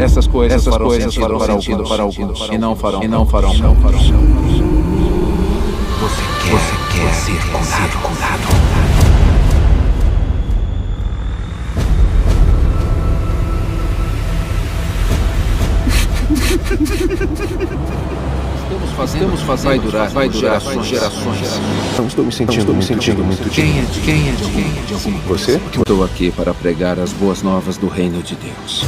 Essas coisas farão sentido para alguns e não farão. Você quer ser curado. Estamos fazendo. Vai durar gerações. Não estou me sentindo muito Quem é de alguma Você? Estou aqui para pregar as boas novas do reino de Deus.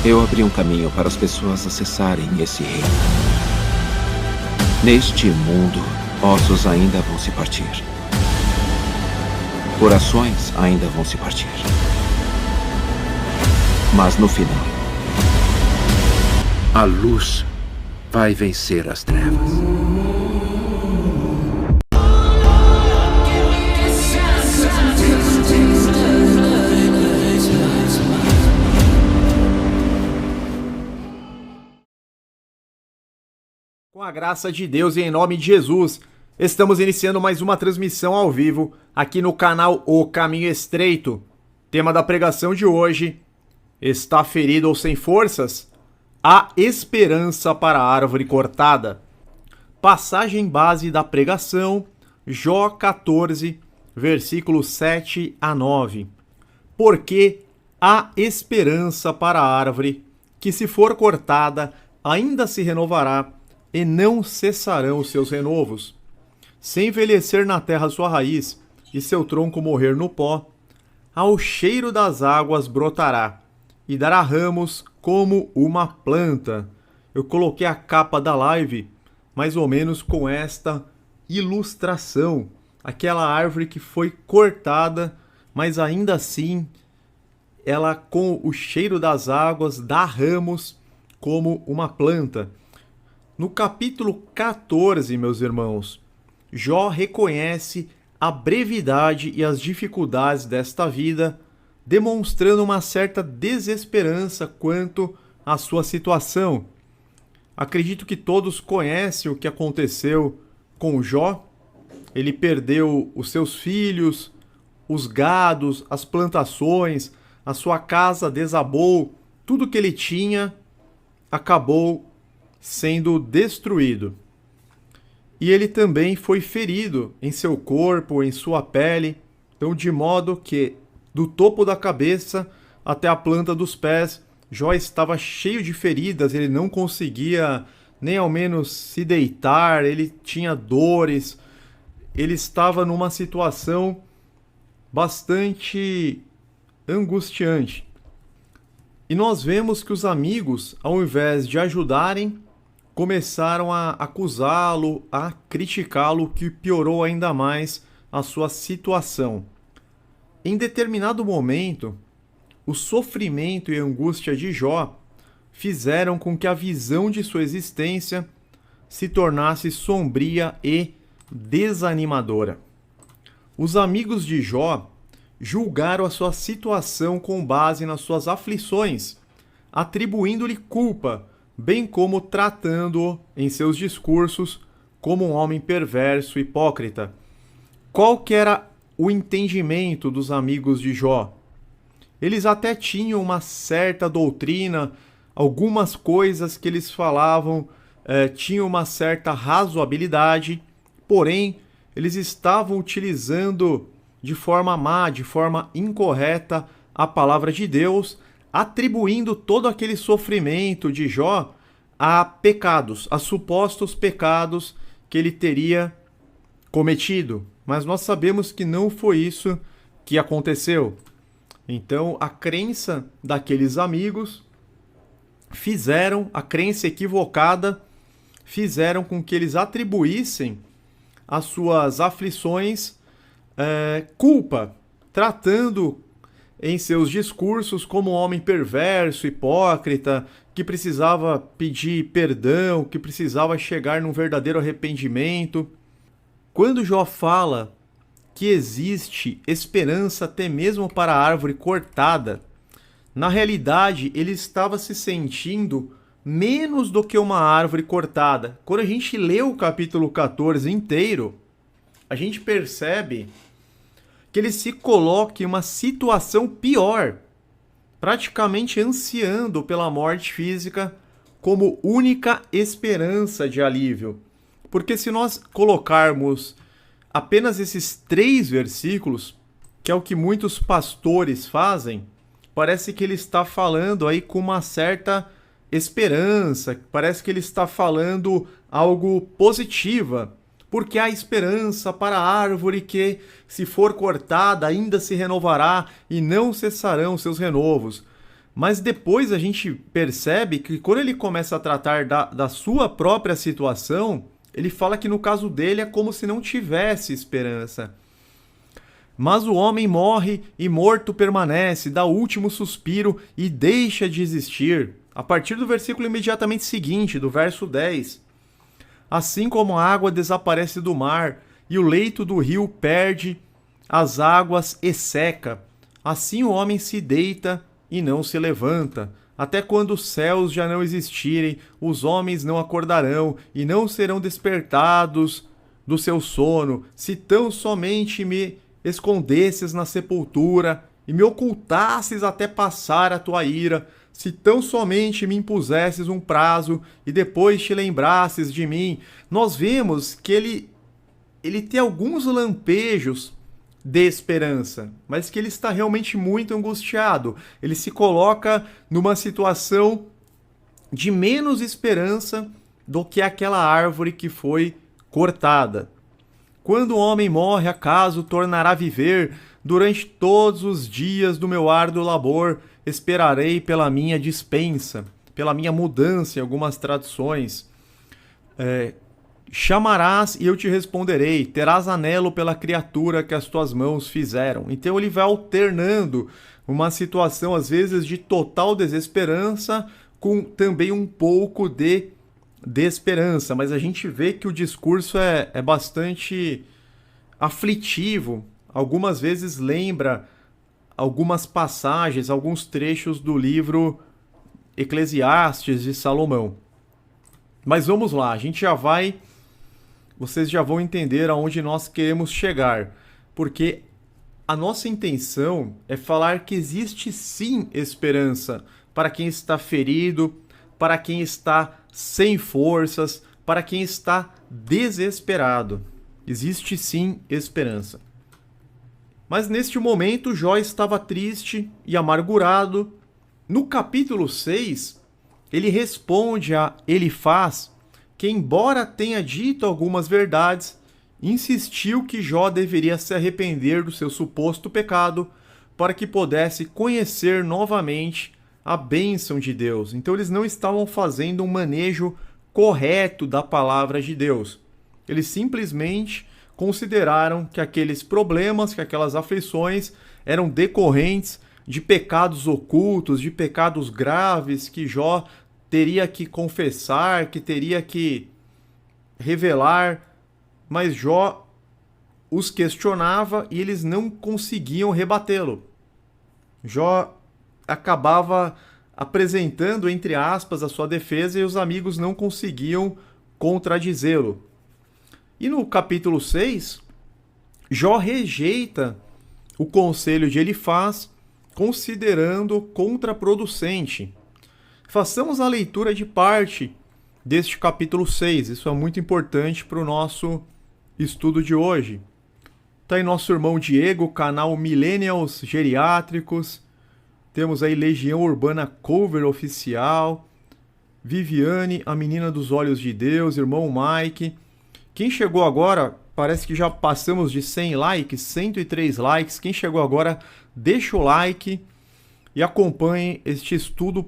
Eu abri um caminho para as pessoas acessarem esse reino. Neste mundo, ossos ainda vão se partir. Corações ainda vão se partir. Mas no final, a luz vai vencer as trevas. Com a graça de Deus e em nome de Jesus, estamos iniciando mais uma transmissão ao vivo aqui no canal O Caminho Estreito. Tema da pregação de hoje: está ferido ou sem forças? Há esperança para a árvore cortada. Passagem base da pregação, Jó 14, versículos 7 a 9. Porque há esperança para a árvore, que se for cortada, ainda se renovará, e não cessarão os seus renovos. Se envelhecer na terra sua raiz, e seu tronco morrer no pó, ao cheiro das águas brotará, e dará ramos como uma planta. Eu coloquei a capa da live mais ou menos com esta ilustração. Aquela árvore que foi cortada, mas ainda assim, ela com o cheiro das águas dá ramos como uma planta. No capítulo 14, meus irmãos, Jó reconhece a brevidade e as dificuldades desta vida, demonstrando uma certa desesperança quanto à sua situação. Acredito que todos conhecem o que aconteceu com Jó. Ele perdeu os seus filhos, os gados, as plantações, a sua casa desabou, tudo que ele tinha acabou sendo destruído. E ele também foi ferido em seu corpo, em sua pele, então de modo que do topo da cabeça até a planta dos pés, Jó estava cheio de feridas, ele não conseguia nem ao menos se deitar, ele tinha dores, ele estava numa situação bastante angustiante. E nós vemos que os amigos, ao invés de ajudarem, começaram a acusá-lo, a criticá-lo, que piorou ainda mais a sua situação. Em determinado momento, o sofrimento e a angústia de Jó fizeram com que a visão de sua existência se tornasse sombria e desanimadora. Os amigos de Jó julgaram a sua situação com base nas suas aflições, atribuindo-lhe culpa, bem como tratando-o em seus discursos como um homem perverso e hipócrita. Qual que era o entendimento dos amigos de Jó? Eles até tinham uma certa doutrina, algumas coisas que eles falavam tinham uma certa razoabilidade, porém, eles estavam utilizando de forma má, de forma incorreta a palavra de Deus, atribuindo todo aquele sofrimento de Jó a pecados, a supostos pecados que ele teria cometido. Mas nós sabemos que não foi isso que aconteceu. Então, a crença daqueles amigos a crença equivocada, fizeram com que eles atribuíssem as suas aflições culpa, tratando em seus discursos como um homem perverso, hipócrita, que precisava pedir perdão, que precisava chegar num verdadeiro arrependimento. Quando Jó fala que existe esperança até mesmo para a árvore cortada, na realidade ele estava se sentindo menos do que uma árvore cortada. Quando a gente lê o capítulo 14 inteiro, a gente percebe que ele se coloca em uma situação pior. praticamente ansiando pela morte física como única esperança de alívio. Porque se nós colocarmos apenas esses 3 versículos, que é o que muitos pastores fazem, parece que ele está falando aí com uma certa esperança, parece que ele está falando algo positiva, porque há esperança para a árvore que, se for cortada, ainda se renovará e não cessarão seus renovos. Mas depois a gente percebe que quando ele começa a tratar da sua própria situação, ele fala que no caso dele é como se não tivesse esperança. Mas o homem morre e morto permanece, dá o último suspiro e deixa de existir. A partir do versículo imediatamente seguinte, do verso 10. Assim como a água desaparece do mar e o leito do rio perde as águas e seca, assim o homem se deita e não se levanta. Até quando os céus já não existirem, os homens não acordarão e não serão despertados do seu sono, se tão somente me escondesses na sepultura e me ocultasses até passar a tua ira, se tão somente me impusesses um prazo e depois te lembrasses de mim. Nós vemos que ele tem alguns lampejos de esperança, mas que ele está realmente muito angustiado. Ele se coloca numa situação de menos esperança do que aquela árvore que foi cortada. Quando o homem morre, acaso tornará a viver? Durante todos os dias do meu árduo labor, esperarei pela minha dispensa, pela minha mudança em algumas traduções. Chamarás e eu te responderei, terás anelo pela criatura que as tuas mãos fizeram. Então ele vai alternando uma situação, às vezes, de total desesperança com também um pouco de esperança. Mas a gente vê que o discurso é bastante aflitivo. Algumas vezes lembra algumas passagens, alguns trechos do livro Eclesiastes de Salomão. Mas vamos lá, vocês já vão entender aonde nós queremos chegar, porque a nossa intenção é falar que existe sim esperança para quem está ferido, para quem está sem forças, para quem está desesperado. Existe sim esperança. Mas neste momento Jó estava triste e amargurado. No capítulo 6, ele responde a Elifaz, que embora tenha dito algumas verdades, insistiu que Jó deveria se arrepender do seu suposto pecado para que pudesse conhecer novamente a bênção de Deus. Então eles não estavam fazendo um manejo correto da palavra de Deus. Eles simplesmente consideraram que aqueles problemas, que aquelas aflições eram decorrentes de pecados ocultos, de pecados graves que Jó teria que confessar, que teria que revelar, mas Jó os questionava e eles não conseguiam rebatê-lo. Jó acabava apresentando, entre aspas, a sua defesa e os amigos não conseguiam contradizê-lo. E no capítulo 6, Jó rejeita o conselho de Elifaz, considerando contraproducente. Façamos a leitura de parte deste capítulo 6. Isso é muito importante para o nosso estudo de hoje. Está aí nosso irmão Diego, canal Millennials Geriátricos. Temos aí Legião Urbana Cover Oficial. Viviane, a menina dos olhos de Deus. Irmão Mike. Quem chegou agora, parece que já passamos de 100 likes, 103 likes. Quem chegou agora, deixa o like e acompanhe este estudo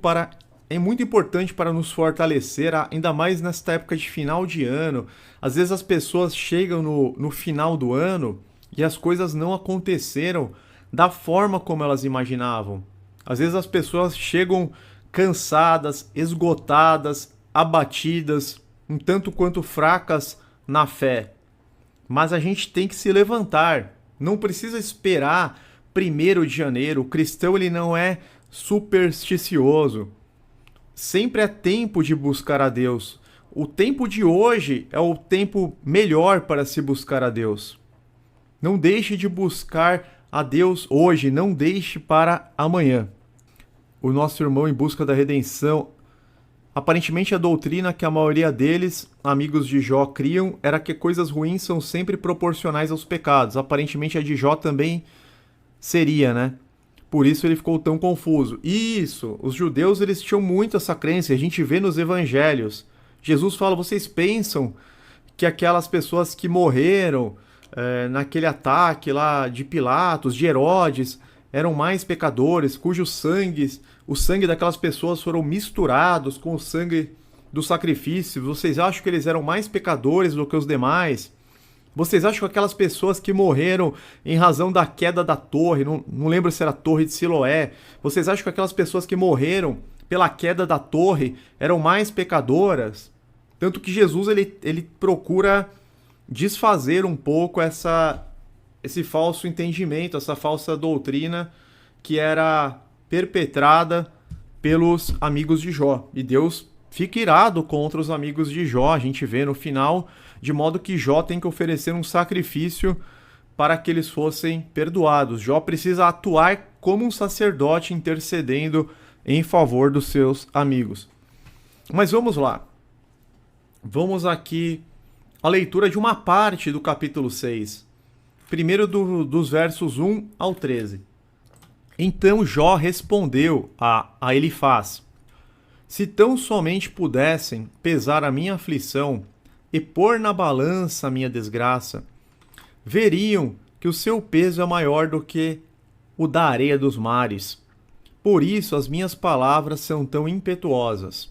é muito importante para nos fortalecer, ainda mais nesta época de final de ano. Às vezes as pessoas chegam no final do ano e as coisas não aconteceram da forma como elas imaginavam. Às vezes as pessoas chegam cansadas, esgotadas, abatidas, um tanto quanto fracas na fé. Mas a gente tem que se levantar. Não precisa esperar 1º de janeiro. O cristão ele não é supersticioso. Sempre é tempo de buscar a Deus. O tempo de hoje é o tempo melhor para se buscar a Deus. Não deixe de buscar a Deus hoje, não deixe para amanhã. o nosso irmão em busca da redenção. Aparentemente a doutrina que a maioria deles, amigos de Jó, criam era que coisas ruins são sempre proporcionais aos pecados. Aparentemente a de Jó também seria, né? Por isso ele ficou tão confuso. Isso, os judeus eles tinham muito essa crença, a gente vê nos evangelhos. Jesus fala, vocês pensam que aquelas pessoas que morreram naquele ataque lá de Pilatos, de Herodes, eram mais pecadores, o sangue daquelas pessoas foram misturados com o sangue do sacrifício. Vocês acham que eles eram mais pecadores do que os demais? Vocês acham que aquelas pessoas que morreram em razão da queda da torre, não lembro se era a torre de Siloé, vocês acham que aquelas pessoas que morreram pela queda da torre eram mais pecadoras? Tanto que Jesus ele procura desfazer um pouco esse falso entendimento, essa falsa doutrina que era perpetrada pelos amigos de Jó. E Deus fica irado contra os amigos de Jó, a gente vê no final, de modo que Jó tem que oferecer um sacrifício para que eles fossem perdoados. Jó precisa atuar como um sacerdote intercedendo em favor dos seus amigos. Mas vamos lá. Vamos aqui à leitura de uma parte do capítulo 6. Primeiro dos versos 1 ao 13. Então Jó respondeu a Elifaz: se tão somente pudessem pesar a minha aflição e pôr na balança a minha desgraça, veriam que o seu peso é maior do que o da areia dos mares. Por isso as minhas palavras são tão impetuosas.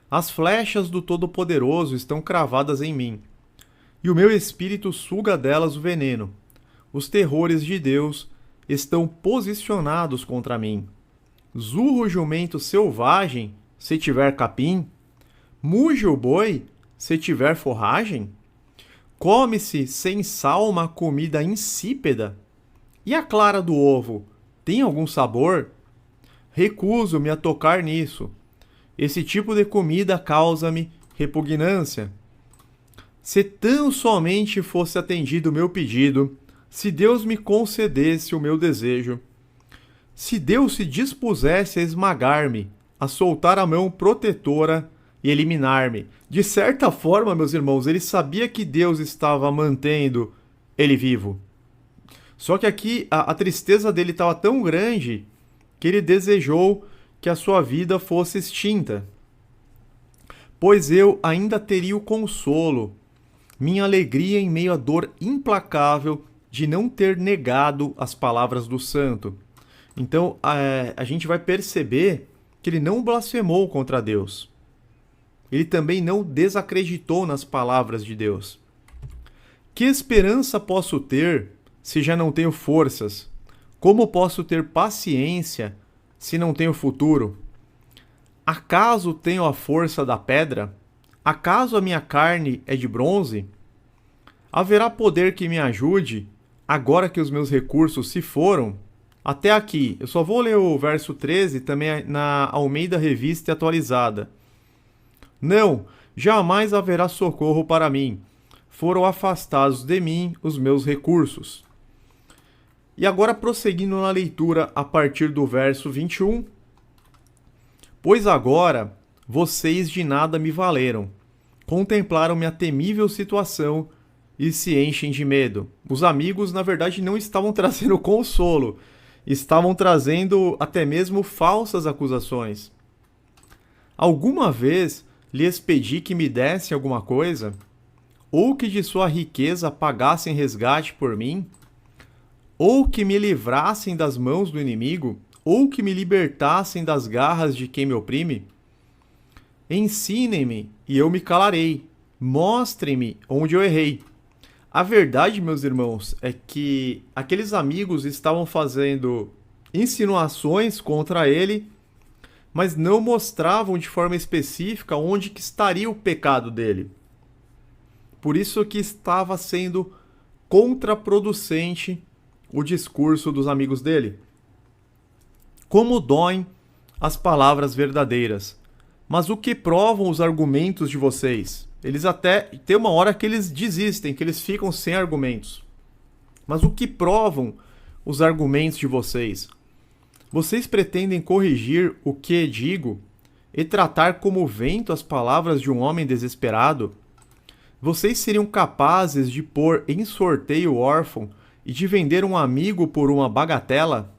As flechas do Todo-Poderoso estão cravadas em mim, e o meu espírito suga delas o veneno. Os terrores de Deus estão posicionados contra mim. Zurra o jumento selvagem, se tiver capim? Muge o boi, se tiver forragem? Come-se sem sal uma comida insípida? E a clara do ovo, tem algum sabor? Recuso-me a tocar nisso. Esse tipo de comida causa-me repugnância. Se tão somente fosse atendido o meu pedido, se Deus me concedesse o meu desejo, se Deus se dispusesse a esmagar-me, a soltar a mão protetora e eliminar-me. De certa forma, meus irmãos, ele sabia que Deus estava mantendo ele vivo. Só que aqui a tristeza dele estava tão grande que ele desejou que a sua vida fosse extinta. Pois eu ainda teria o consolo, minha alegria em meio à dor implacável de não ter negado as palavras do santo. Então a gente vai perceber que ele não blasfemou contra Deus. Ele também não desacreditou nas palavras de Deus. Que esperança posso ter se já não tenho forças? Como posso ter paciência se não tenho futuro? Acaso tenho a força da pedra? Acaso a minha carne é de bronze? Haverá poder que me ajude, agora que os meus recursos se foram? Até aqui, eu só vou ler o verso 13, também na Almeida Revista Atualizada. Não, jamais haverá socorro para mim. Foram afastados de mim os meus recursos. E agora, prosseguindo na leitura a partir do verso 21. Pois agora vocês de nada me valeram. Contemplaram minha temível situação e se enchem de medo. Os amigos, na verdade, não estavam trazendo consolo. Estavam trazendo até mesmo falsas acusações. Alguma vez lhes pedi que me dessem alguma coisa? Ou que de sua riqueza pagassem resgate por mim? Ou que me livrassem das mãos do inimigo? Ou que me libertassem das garras de quem me oprime? Ensinem-me e eu me calarei. Mostrem-me onde eu errei. A verdade, meus irmãos, é que aqueles amigos estavam fazendo insinuações contra ele, mas não mostravam de forma específica onde que estaria o pecado dele. Por isso que estava sendo contraproducente o discurso dos amigos dele. Como doem as palavras verdadeiras, mas o que provam os argumentos de vocês? Eles até tem uma hora que eles desistem, que eles ficam sem argumentos. Mas o que provam os argumentos de vocês? Vocês pretendem corrigir o que digo e tratar como vento as palavras de um homem desesperado? Vocês seriam capazes de pôr em sorteio o órfão e de vender um amigo por uma bagatela?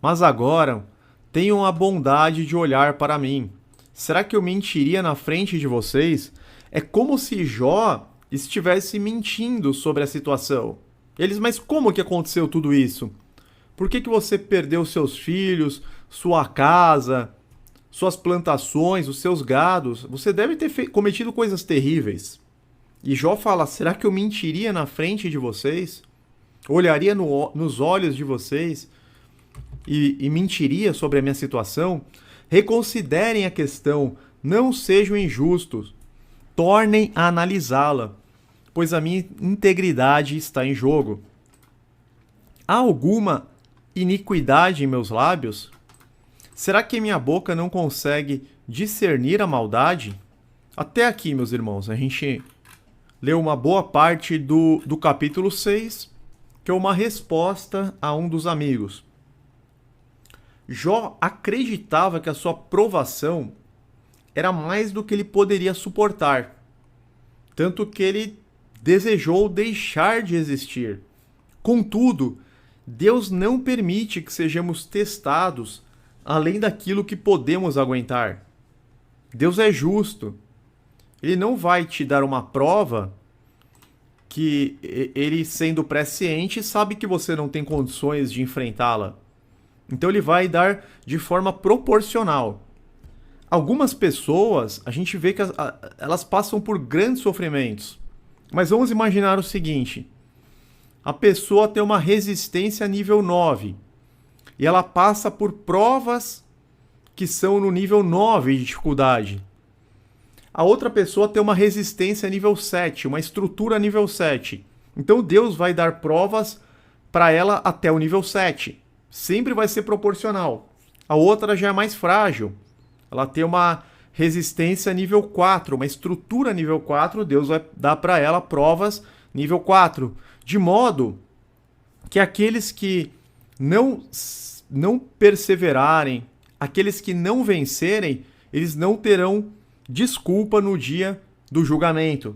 Mas agora, tenham a bondade de olhar para mim. Será que eu mentiria na frente de vocês? É como se Jó estivesse mentindo sobre a situação. Eles, mas como que aconteceu tudo isso? Por que você perdeu seus filhos, sua casa, suas plantações, os seus gados? Você deve ter cometido coisas terríveis. E Jó fala, será que eu mentiria na frente de vocês? Olharia nos olhos de vocês e mentiria sobre a minha situação? Reconsiderem a questão, não sejam injustos, tornem a analisá-la, pois a minha integridade está em jogo. Há alguma iniquidade em meus lábios? Será que minha boca não consegue discernir a maldade? Até aqui, meus irmãos, a gente leu uma boa parte do capítulo 6, que é uma resposta a um dos amigos. Jó acreditava que a sua provação era mais do que ele poderia suportar, tanto que ele desejou deixar de existir. Contudo, Deus não permite que sejamos testados além daquilo que podemos aguentar. Deus é justo. Ele não vai te dar uma prova que ele, sendo presciente, sabe que você não tem condições de enfrentá-la. Então ele vai dar de forma proporcional. Algumas pessoas, a gente vê que elas passam por grandes sofrimentos. Mas vamos imaginar o seguinte. A pessoa tem uma resistência nível 9. E ela passa por provas que são no nível 9 de dificuldade. A outra pessoa tem uma resistência nível 7, uma estrutura nível 7. Então Deus vai dar provas para ela até o nível 7. Sempre vai ser proporcional. A outra já é mais frágil. Ela tem uma resistência nível 4, uma estrutura nível 4, Deus vai dar para ela provas nível 4. De modo que aqueles que não perseverarem, aqueles que não vencerem, eles não terão desculpa no dia do julgamento.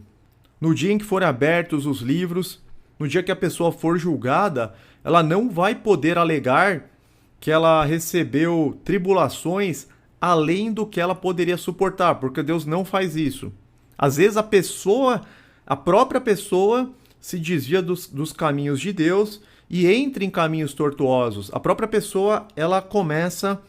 No dia em que forem abertos os livros, no dia que a pessoa for julgada, ela não vai poder alegar que ela recebeu tribulações além do que ela poderia suportar, porque Deus não faz isso. Às vezes a própria pessoa se desvia dos caminhos de Deus e entra em caminhos tortuosos. A própria pessoa, ela começa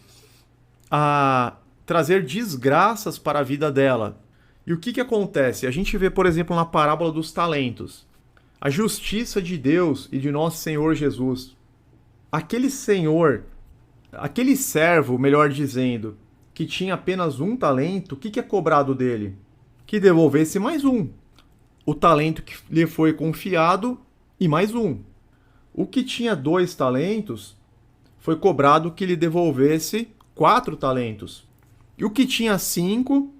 a trazer desgraças para a vida dela. E o que acontece? A gente vê, por exemplo, na parábola dos talentos. A justiça de Deus e de nosso Senhor Jesus. Aquele servo, melhor dizendo, que tinha apenas um talento, o que é cobrado dele? Que devolvesse mais um. O talento que lhe foi confiado e mais um. O que tinha 2 talentos foi cobrado que lhe devolvesse 4 talentos. E o que tinha 5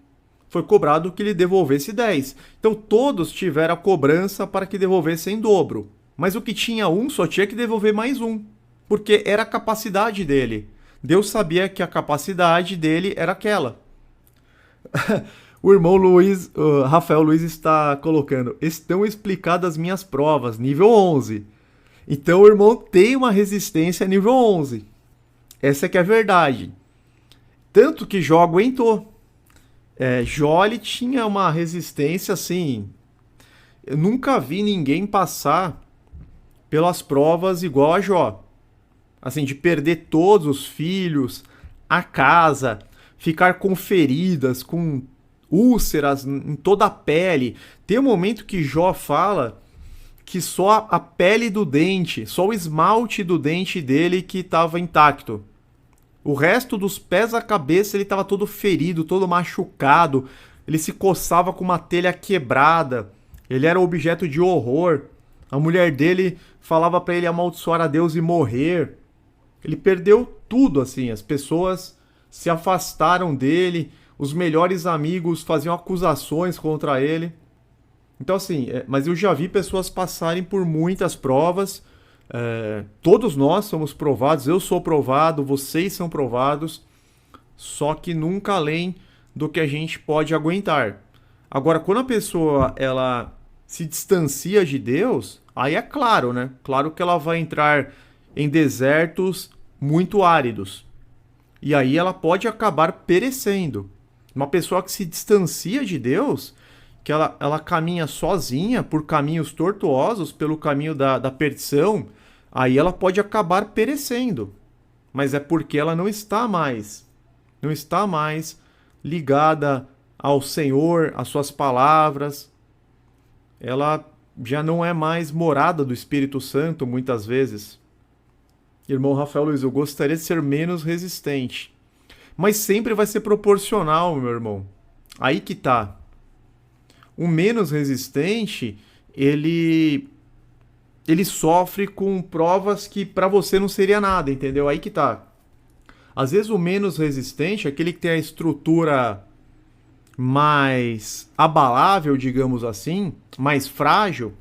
foi cobrado que lhe devolvesse 10. Então todos tiveram a cobrança para que devolvessem em dobro. Mas o que tinha 1 só tinha que devolver mais um. Porque era a capacidade dele. Deus sabia que a capacidade dele era aquela. O irmão Rafael Luiz está colocando: estão explicadas minhas provas, nível 11. Então o irmão tem uma resistência nível 11. Essa é que é a verdade. Tanto que Jó aguentou. Jó, ele tinha uma resistência assim. Eu nunca vi ninguém passar pelas provas igual a Jó. Assim, de perder todos os filhos, a casa, ficar com feridas, com úlceras em toda a pele. Tem um momento que Jó fala que só a pele do dente, só o esmalte do dente dele que estava intacto. O resto dos pés à cabeça ele estava todo ferido, todo machucado. Ele se coçava com uma telha quebrada. Ele era objeto de horror. A mulher dele falava para ele amaldiçoar a Deus e morrer. Ele perdeu tudo, assim. As pessoas se afastaram dele. Os melhores amigos faziam acusações contra ele. Então, assim, mas eu já vi pessoas passarem por muitas provas, Todos nós somos provados, eu sou provado, vocês são provados, só que nunca além do que a gente pode aguentar. Agora, quando a pessoa ela se distancia de Deus, aí é claro, né? Claro que ela vai entrar em desertos muito áridos. E aí ela pode acabar perecendo. Uma pessoa que se distancia de Deus, que ela caminha sozinha por caminhos tortuosos, pelo caminho da perdição, aí ela pode acabar perecendo. Mas é porque ela não está mais ligada ao Senhor, às suas palavras. Ela já não é mais morada do Espírito Santo, muitas vezes. Irmão Rafael Luiz, eu gostaria de ser menos resistente. Mas sempre vai ser proporcional, meu irmão. Aí que tá. O menos resistente, ele sofre com provas que pra você não seria nada, entendeu? Aí que tá. Às vezes o menos resistente, aquele que tem a estrutura mais abalável, digamos assim, mais frágil,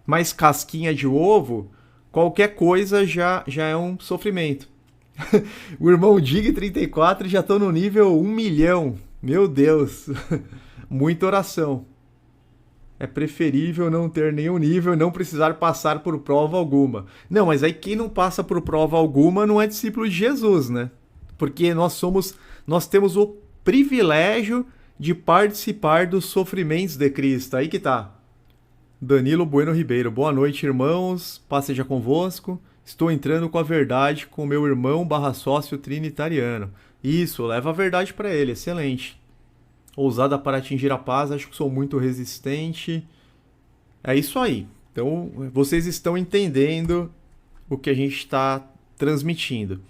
mais casquinha de ovo, qualquer coisa já é um sofrimento. O irmão Dig 34 já estão no nível 1 milhão. Meu Deus. Muita oração. É preferível não ter nenhum nível e não precisar passar por prova alguma. Não, mas aí quem não passa por prova alguma não é discípulo de Jesus, né? Porque nós temos o privilégio de participar dos sofrimentos de Cristo. Aí que tá. Danilo Bueno Ribeiro. Boa noite, irmãos. Paz seja convosco. Estou entrando com a verdade com meu irmão /sócio trinitariano. Isso, leva a verdade para ele. Excelente. Ousada para atingir a paz, acho que sou muito resistente. É isso aí. Então, vocês estão entendendo o que a gente está transmitindo.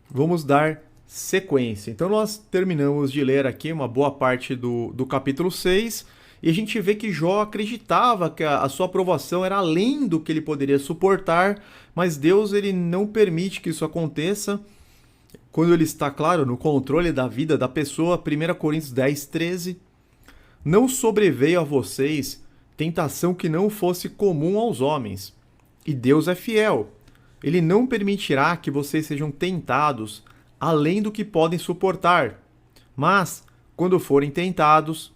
Vamos dar sequência. Então, nós terminamos de ler aqui uma boa parte do capítulo 6 e a gente vê que Jó acreditava que a sua aprovação era além do que ele poderia suportar, mas Deus ele não permite que isso aconteça. Quando ele está, claro, no controle da vida da pessoa, 1 Coríntios 10, 13. Não sobreveio a vocês tentação que não fosse comum aos homens. E Deus é fiel. Ele não permitirá que vocês sejam tentados além do que podem suportar. Mas, quando forem tentados,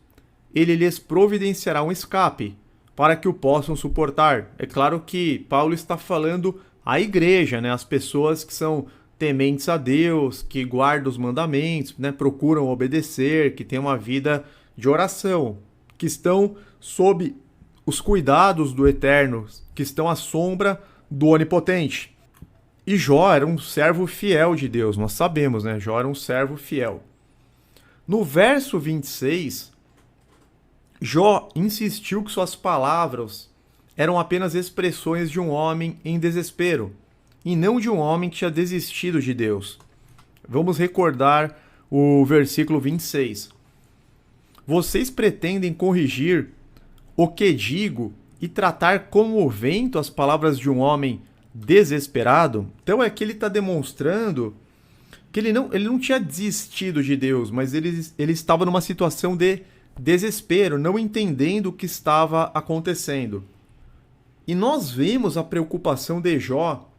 ele lhes providenciará um escape, para que o possam suportar. É claro que Paulo está falando à igreja, né? As pessoas que são tementes a Deus, que guardam os mandamentos, né, procuram obedecer, que têm uma vida de oração, que estão sob os cuidados do Eterno, que estão à sombra do Onipotente. E Jó era um servo fiel de Deus, nós sabemos, né? Jó era um servo fiel. No verso 26, Jó insistiu que suas palavras eram apenas expressões de um homem em desespero, e não de um homem que tinha desistido de Deus. Vamos recordar o versículo 26. Vocês pretendem corrigir o que digo e tratar como o vento as palavras de um homem desesperado? Então é que ele está demonstrando que ele não tinha desistido de Deus, mas ele estava numa situação de desespero, não entendendo o que estava acontecendo. E nós vemos a preocupação de Jó,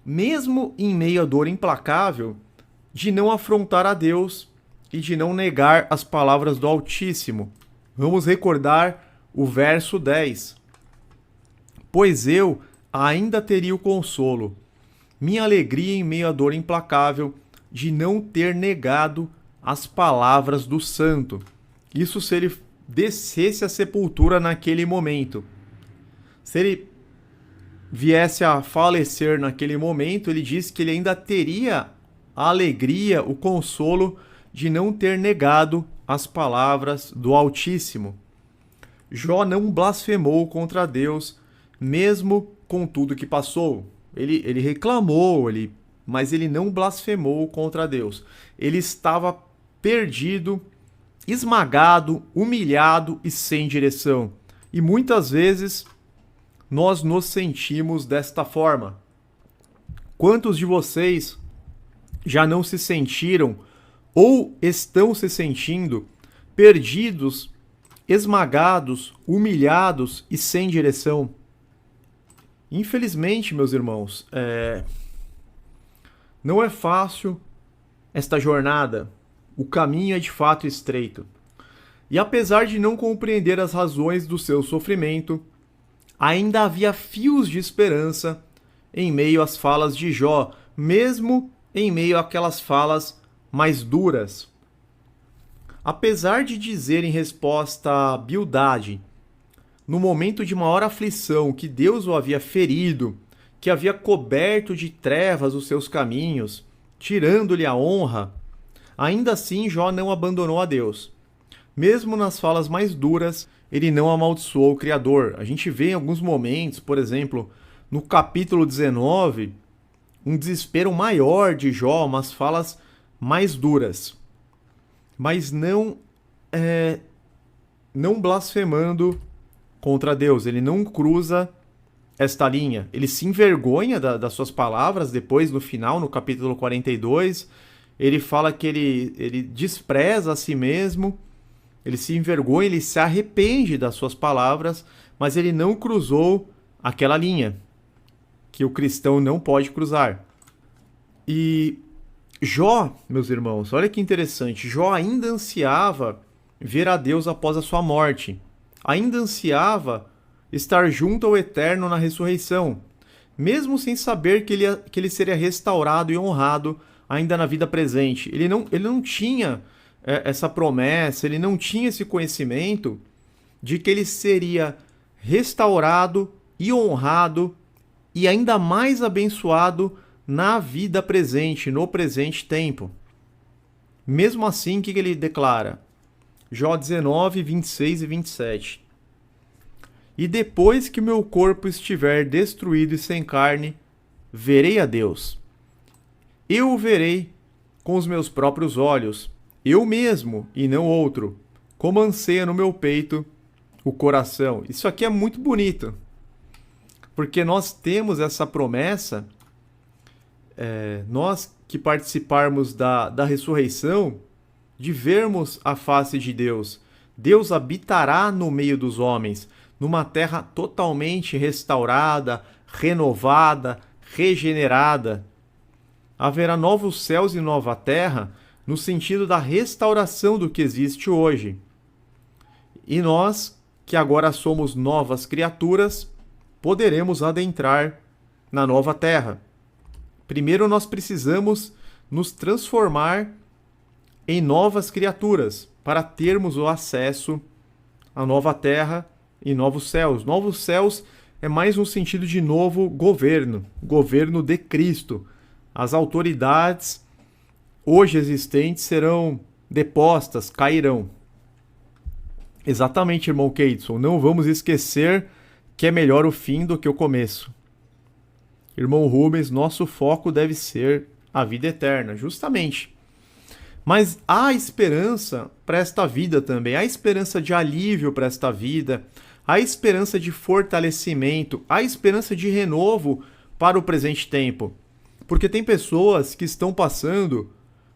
mesmo em meio à dor implacável, de não afrontar a Deus e de não negar as palavras do Altíssimo. Vamos recordar o verso 10. Pois eu ainda teria o consolo, minha alegria em meio à dor implacável, de não ter negado as palavras do santo. Isso se ele descesse à sepultura naquele momento. Se ele viesse a falecer naquele momento, ele diz que ele ainda teria a alegria, o consolo de não ter negado as palavras do Altíssimo. Jó não blasfemou contra Deus, mesmo com tudo que passou. Ele reclamou, mas ele não blasfemou contra Deus. Ele estava perdido, esmagado, humilhado e sem direção. E muitas vezes nós nos sentimos desta forma. Quantos de vocês já não se sentiram ou estão se sentindo perdidos, esmagados, humilhados e sem direção? Infelizmente, meus irmãos, não é fácil esta jornada. O caminho é de fato estreito. E apesar de não compreender as razões do seu sofrimento, ainda havia fios de esperança em meio às falas de Jó, mesmo em meio àquelas falas mais duras. Apesar de dizer em resposta a Bildade, no momento de maior aflição, que Deus o havia ferido, que havia coberto de trevas os seus caminhos, tirando-lhe a honra, ainda assim Jó não abandonou a Deus. Mesmo nas falas mais duras, ele não amaldiçoou o Criador. A gente vê em alguns momentos, por exemplo, no capítulo 19, um desespero maior de Jó, umas falas mais duras. Mas não blasfemando contra Deus. Ele não cruza esta linha. Ele se envergonha das suas palavras. Depois, no final, no capítulo 42, ele fala que ele despreza a si mesmo, ele se envergonha, ele se arrepende das suas palavras, mas ele não cruzou aquela linha que o cristão não pode cruzar. E Jó, meus irmãos, olha que interessante, Jó ainda ansiava ver a Deus após a sua morte. Ainda ansiava estar junto ao Eterno na ressurreição, mesmo sem saber que ele seria restaurado e honrado ainda na vida presente. Ele não tinha essa promessa, ele não tinha esse conhecimento de que ele seria restaurado e honrado e ainda mais abençoado na vida presente, no presente tempo. Mesmo assim, o que ele declara? Jó 19, 26 e 27. E depois que meu corpo estiver destruído e sem carne, verei a Deus. Eu o verei com os meus próprios olhos, eu mesmo e não outro, como anseia no meu peito o coração. Isso aqui é muito bonito, porque nós temos essa promessa, nós que participarmos da ressurreição, de vermos a face de Deus. Deus habitará no meio dos homens, numa terra totalmente restaurada, renovada, regenerada. Haverá novos céus e nova terra, no sentido da restauração do que existe hoje. E nós, que agora somos novas criaturas, poderemos adentrar na nova terra. Primeiro nós precisamos nos transformar em novas criaturas, para termos o acesso à nova terra e novos céus. Novos céus é mais um sentido de novo governo, governo de Cristo. As autoridades hoje existentes serão depostas, cairão. Exatamente, irmão Keidson, não vamos esquecer que é melhor o fim do que o começo. Irmão Rubens, nosso foco deve ser a vida eterna, justamente. Mas há esperança para esta vida também, há esperança de alívio para esta vida, há esperança de fortalecimento, há esperança de renovo para o presente tempo. Porque tem pessoas que estão passando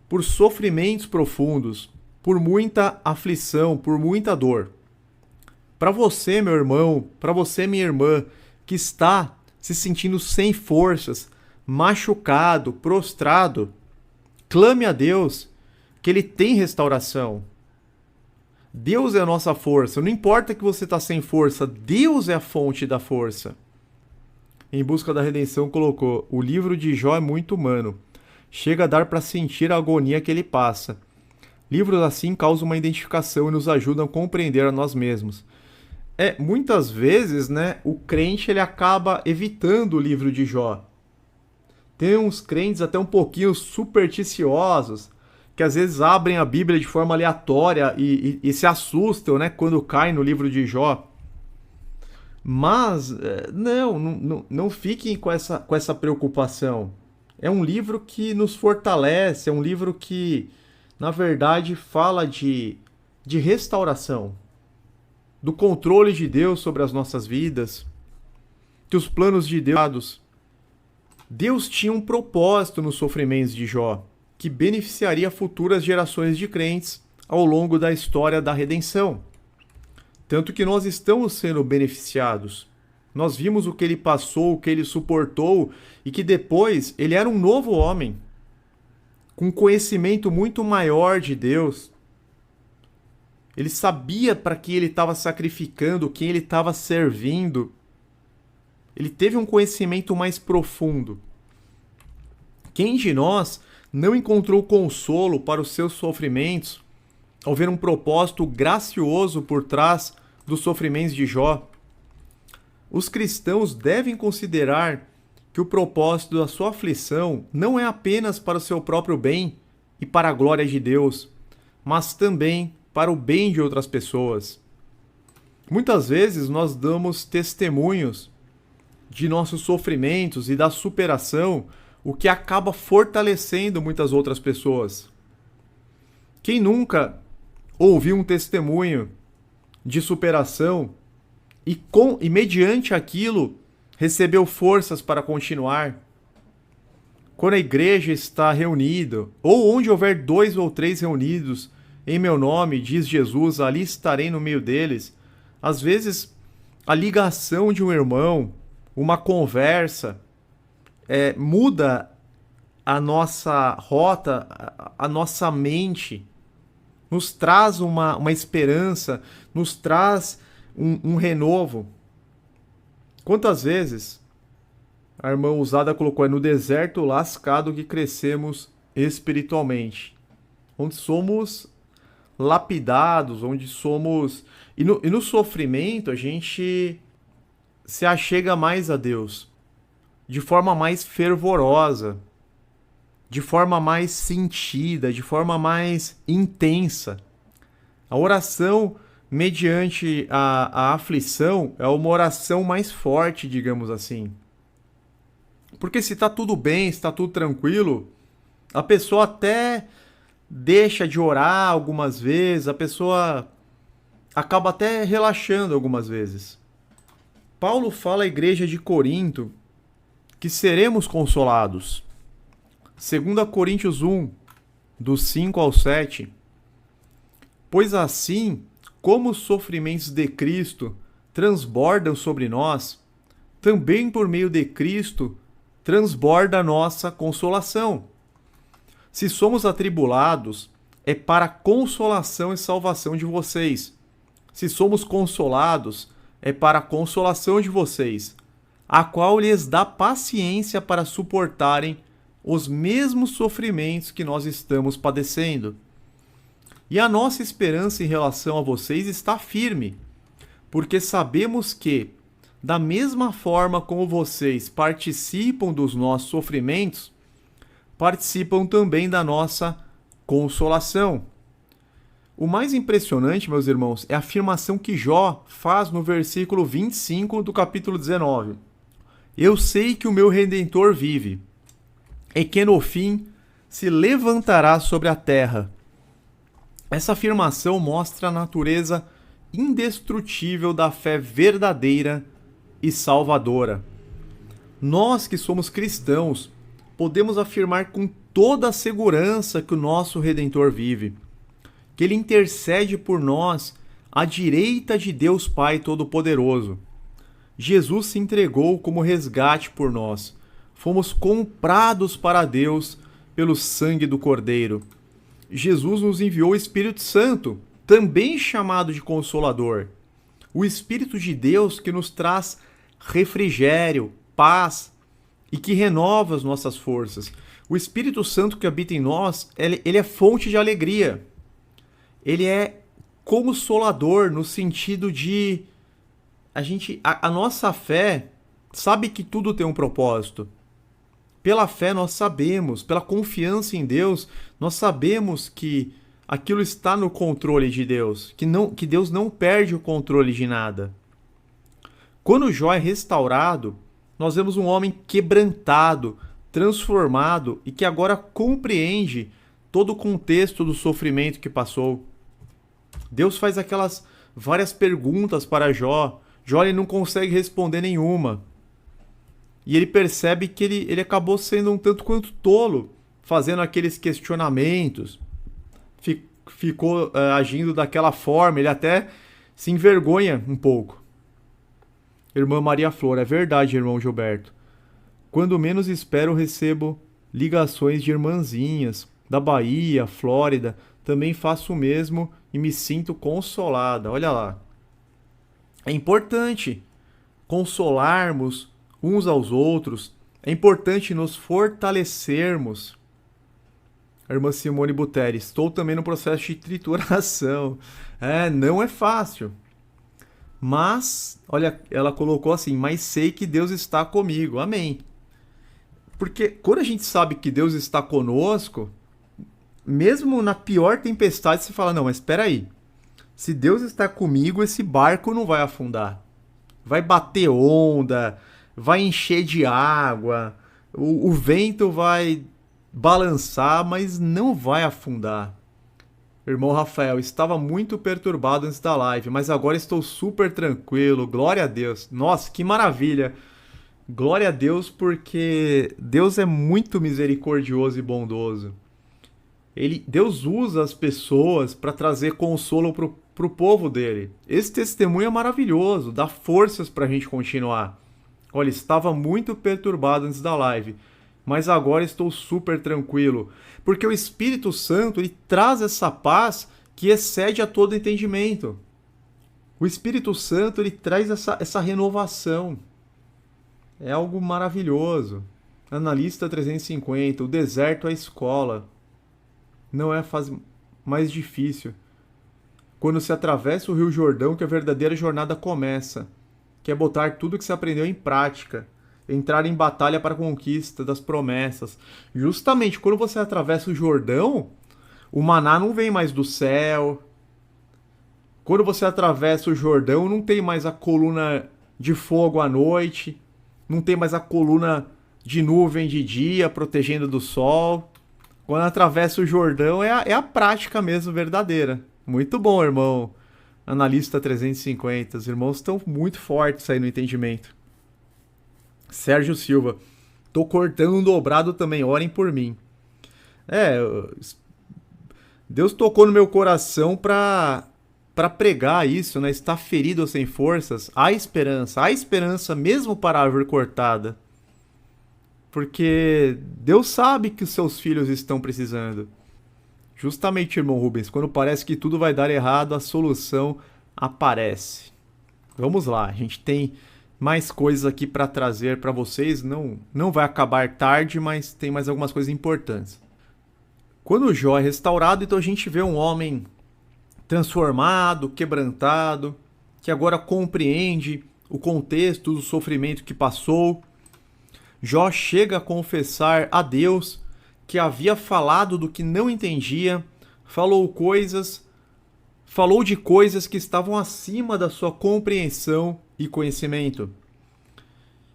por sofrimentos profundos, por muita aflição, por muita dor. Para você, meu irmão, para você, minha irmã, que está se sentindo sem forças, machucado, prostrado, clame a Deus que Ele tem restauração. Deus é a nossa força. Não importa que você está sem força, Deus é a fonte da força. Em Busca da Redenção colocou: o livro de Jó é muito humano. Chega a dar para sentir a agonia que ele passa. Livros assim causam uma identificação e nos ajudam a compreender a nós mesmos. Muitas vezes, né, o crente ele acaba evitando o livro de Jó. Tem uns crentes até um pouquinho supersticiosos, que às vezes abrem a Bíblia de forma aleatória e se assustam, né, quando caem no livro de Jó. Mas não fiquem com essa preocupação. É um livro que nos fortalece, é um livro que, na verdade, fala de restauração, do controle de Deus sobre as nossas vidas, que os planos de Deus tinha um propósito nos sofrimentos de Jó, que beneficiaria futuras gerações de crentes ao longo da história da redenção. Tanto que nós estamos sendo beneficiados Nós vimos o que ele passou, o que ele suportou e que depois ele era um novo homem, com conhecimento muito maior de Deus. Ele sabia para que ele estava sacrificando, quem ele estava servindo. Ele teve um conhecimento mais profundo. Quem de nós não encontrou consolo para os seus sofrimentos ao ver um propósito gracioso por trás dos sofrimentos de Jó? Os cristãos devem considerar que o propósito da sua aflição não é apenas para o seu próprio bem e para a glória de Deus, mas também para o bem de outras pessoas. Muitas vezes nós damos testemunhos de nossos sofrimentos e da superação, o que acaba fortalecendo muitas outras pessoas. Quem nunca ouviu um testemunho de superação e mediante aquilo recebeu forças para continuar? Quando a igreja está reunida, ou onde houver 2 ou 3 reunidos em meu nome, diz Jesus, ali estarei no meio deles. Às vezes, a ligação de um irmão, uma conversa, muda a nossa rota, a nossa mente, nos traz uma esperança, nos traz um renovo. Quantas vezes a irmã Usada colocou, no deserto lascado que crescemos espiritualmente, onde somos lapidados, onde somos... E no sofrimento a gente se achega mais a Deus, de forma mais fervorosa, de forma mais sentida, de forma mais intensa. A oração mediante a aflição é uma oração mais forte, digamos assim. Porque se está tudo bem, se está tudo tranquilo, a pessoa até deixa de orar algumas vezes, a pessoa acaba até relaxando algumas vezes. Paulo fala à igreja de Corinto que seremos consolados. 2 Coríntios 1, dos 5 ao 7. Pois assim, como os sofrimentos de Cristo transbordam sobre nós, também por meio de Cristo transborda a nossa consolação. Se somos atribulados, é para a consolação e salvação de vocês. Se somos consolados, é para a consolação de vocês, a qual lhes dá paciência para suportarem os mesmos sofrimentos que nós estamos padecendo. E a nossa esperança em relação a vocês está firme, porque sabemos que, da mesma forma como vocês participam dos nossos sofrimentos, participam também da nossa consolação. O mais impressionante, meus irmãos, é a afirmação que Jó faz no versículo 25 do capítulo 19. Eu sei que o meu Redentor vive, e que no fim se levantará sobre a terra. Essa afirmação mostra a natureza indestrutível da fé verdadeira e salvadora. Nós que somos cristãos, podemos afirmar com toda a segurança que o nosso Redentor vive, que ele intercede por nós à direita de Deus Pai Todo-Poderoso. Jesus se entregou como resgate por nós. Fomos comprados para Deus pelo sangue do Cordeiro. Jesus nos enviou o Espírito Santo, também chamado de Consolador. O Espírito de Deus que nos traz refrigério, paz e que renova as nossas forças. O Espírito Santo que habita em nós, ele é fonte de alegria. Ele é consolador no sentido de a nossa fé sabe que tudo tem um propósito. Pela fé nós sabemos, pela confiança em Deus, nós sabemos que aquilo está no controle de Deus, que Deus não perde o controle de nada. Quando Jó é restaurado, nós vemos um homem quebrantado, transformado e que agora compreende todo o contexto do sofrimento que passou. Deus faz aquelas várias perguntas para Jó. Jó ele não consegue responder nenhuma. E ele percebe que ele acabou sendo um tanto quanto tolo, fazendo aqueles questionamentos. Ficou agindo daquela forma, ele até se envergonha um pouco. Irmã Maria Flor, é verdade, irmão Gilberto. Quando menos espero, recebo ligações de irmãzinhas da Bahia, Flórida. Também faço o mesmo e me sinto consolada. Olha lá. É importante consolarmos uns aos outros. É importante nos fortalecermos. A irmã Simone Buteri, estou também no processo de trituração. Não é fácil. Mas, olha, ela colocou assim, mas sei que Deus está comigo. Amém. Porque quando a gente sabe que Deus está conosco, mesmo na pior tempestade, você fala, não, mas espera aí. Se Deus está comigo, esse barco não vai afundar. Vai bater onda, vai encher de água, o vento vai balançar, mas não vai afundar. Irmão Rafael, estava muito perturbado antes da live, mas agora estou super tranquilo, glória a Deus. Nossa, que maravilha! Glória a Deus, porque Deus é muito misericordioso e bondoso. Deus usa as pessoas para trazer consolo para o povo dele. Esse testemunho é maravilhoso, dá forças para a gente continuar. Olha, estava muito perturbado antes da live, mas agora estou super tranquilo, porque o Espírito Santo ele traz essa paz que excede a todo entendimento. O Espírito Santo ele traz essa renovação. É algo maravilhoso. Analista 350, o deserto é a escola. Não é a fase mais difícil. Quando se atravessa o Rio Jordão que a verdadeira jornada começa, que é botar tudo que se aprendeu em prática, entrar em batalha para a conquista das promessas. Justamente quando você atravessa o Jordão, o maná não vem mais do céu. Quando você atravessa o Jordão, não tem mais a coluna de fogo à noite, não tem mais a coluna de nuvem de dia protegendo do sol. Quando atravessa o Jordão é a prática mesmo verdadeira. Muito bom, irmão. Analista 350. Os irmãos estão muito fortes aí no entendimento. Sérgio Silva. Tô cortando um dobrado também. Orem por mim. Deus tocou no meu coração para pregar isso, né? Está ferido ou sem forças. Há esperança mesmo para a árvore cortada. Porque Deus sabe que os seus filhos estão precisando. Justamente, irmão Rubens, quando parece que tudo vai dar errado, a solução aparece. Vamos lá, a gente tem mais coisas aqui para trazer para vocês. Não vai acabar tarde, mas tem mais algumas coisas importantes. Quando Jó é restaurado, então a gente vê um homem transformado, quebrantado, que agora compreende o contexto do sofrimento que passou. Jó chega a confessar a Deus que havia falado do que não entendia, falou de coisas que estavam acima da sua compreensão e conhecimento.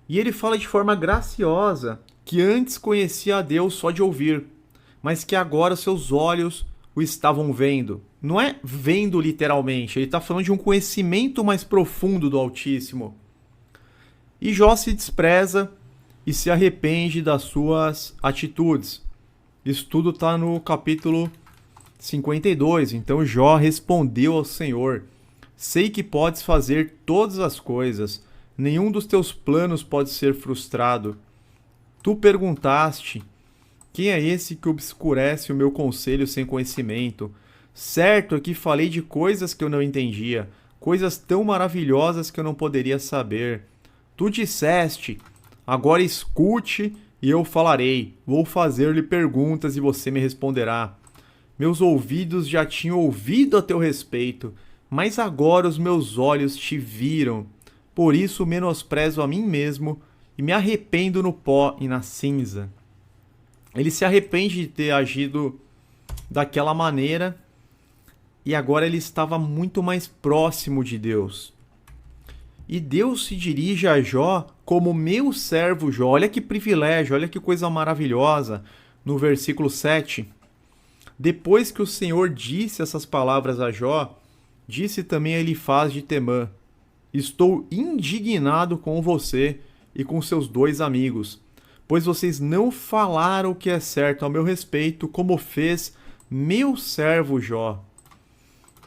E ele fala de forma graciosa que antes conhecia a Deus só de ouvir, mas que agora seus olhos o estavam vendo. Não é vendo literalmente, ele está falando de um conhecimento mais profundo do Altíssimo. E Jó se despreza e se arrepende das suas atitudes. Isso tudo está no capítulo 52. Então Jó respondeu ao Senhor: sei que podes fazer todas as coisas, nenhum dos teus planos pode ser frustrado. Tu perguntaste: quem é esse que obscurece o meu conselho sem conhecimento? Certo é que falei de coisas que eu não entendia, coisas tão maravilhosas que eu não poderia saber. Tu disseste: agora escute e eu falarei. Vou fazer-lhe perguntas e você me responderá. Meus ouvidos já tinham ouvido a teu respeito, mas agora os meus olhos te viram. Por isso menosprezo a mim mesmo e me arrependo no pó e na cinza. Ele se arrepende de ter agido daquela maneira e agora ele estava muito mais próximo de Deus. E Deus se dirige a Jó como meu servo Jó. Olha que privilégio, olha que coisa maravilhosa. No versículo 7. Depois que o Senhor disse essas palavras a Jó, disse também a Elifaz de Temã: estou indignado com você e com seus 2 amigos, pois vocês não falaram o que é certo a meu respeito, como fez meu servo Jó.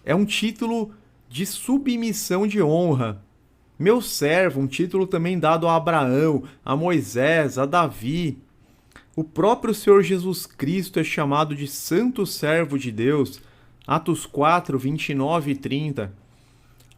É um título de submissão de honra. Meu servo, um título também dado a Abraão, a Moisés, a Davi. O próprio Senhor Jesus Cristo é chamado de Santo Servo de Deus. Atos 4, 29 e 30.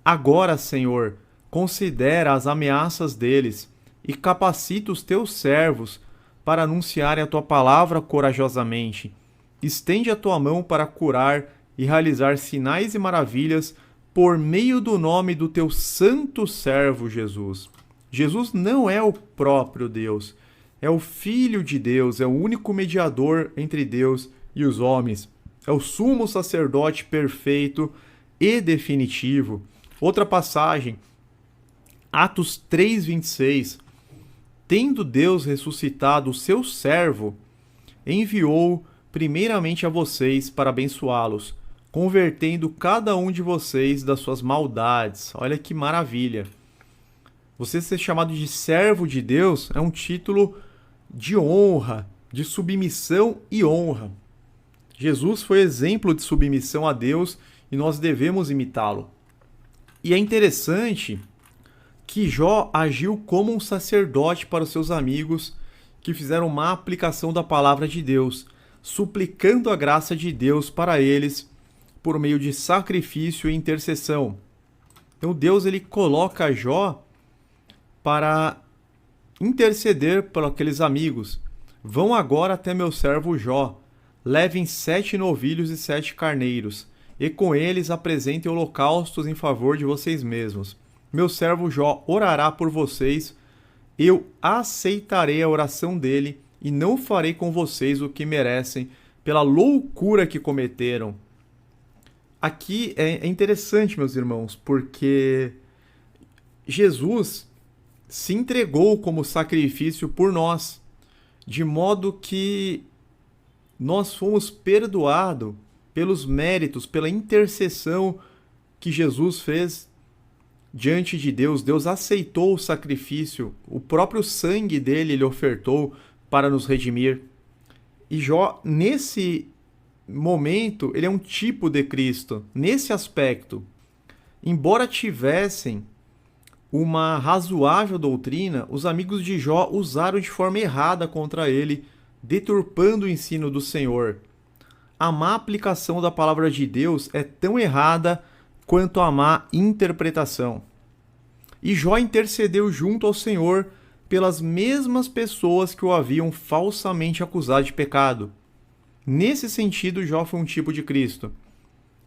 Agora, Senhor, considera as ameaças deles e capacita os teus servos para anunciarem a tua palavra corajosamente. Estende a tua mão para curar e realizar sinais e maravilhas por meio do nome do teu santo servo Jesus. Jesus não é o próprio Deus, é o Filho de Deus, é o único mediador entre Deus e os homens. É o sumo sacerdote perfeito e definitivo. Outra passagem, Atos 3:26. Tendo Deus ressuscitado o seu servo, enviou primeiramente a vocês para abençoá-los, convertendo cada um de vocês das suas maldades. Olha que maravilha. Você ser chamado de servo de Deus é um título de honra, de submissão e honra. Jesus foi exemplo de submissão a Deus e nós devemos imitá-lo. E é interessante que Jó agiu como um sacerdote para os seus amigos que fizeram má aplicação da palavra de Deus, suplicando a graça de Deus para eles por meio de sacrifício e intercessão. Então Deus ele coloca Jó para interceder por aqueles amigos. Vão agora até meu servo Jó, levem 7 novilhos e 7 carneiros, e com eles apresentem holocaustos em favor de vocês mesmos. Meu servo Jó orará por vocês, eu aceitarei a oração dele e não farei com vocês o que merecem pela loucura que cometeram. Aqui é interessante, meus irmãos, porque Jesus se entregou como sacrifício por nós, de modo que nós fomos perdoados pelos méritos, pela intercessão que Jesus fez diante de Deus. Deus aceitou o sacrifício, o próprio sangue dele ele ofertou para nos redimir. E Jó, nesse momento, ele é um tipo de Cristo, nesse aspecto. Embora tivessem uma razoável doutrina, os amigos de Jó usaram de forma errada contra ele, deturpando o ensino do Senhor. A má aplicação da palavra de Deus é tão errada quanto a má interpretação. E Jó intercedeu junto ao Senhor pelas mesmas pessoas que o haviam falsamente acusado de pecado. Nesse sentido, Jó foi um tipo de Cristo.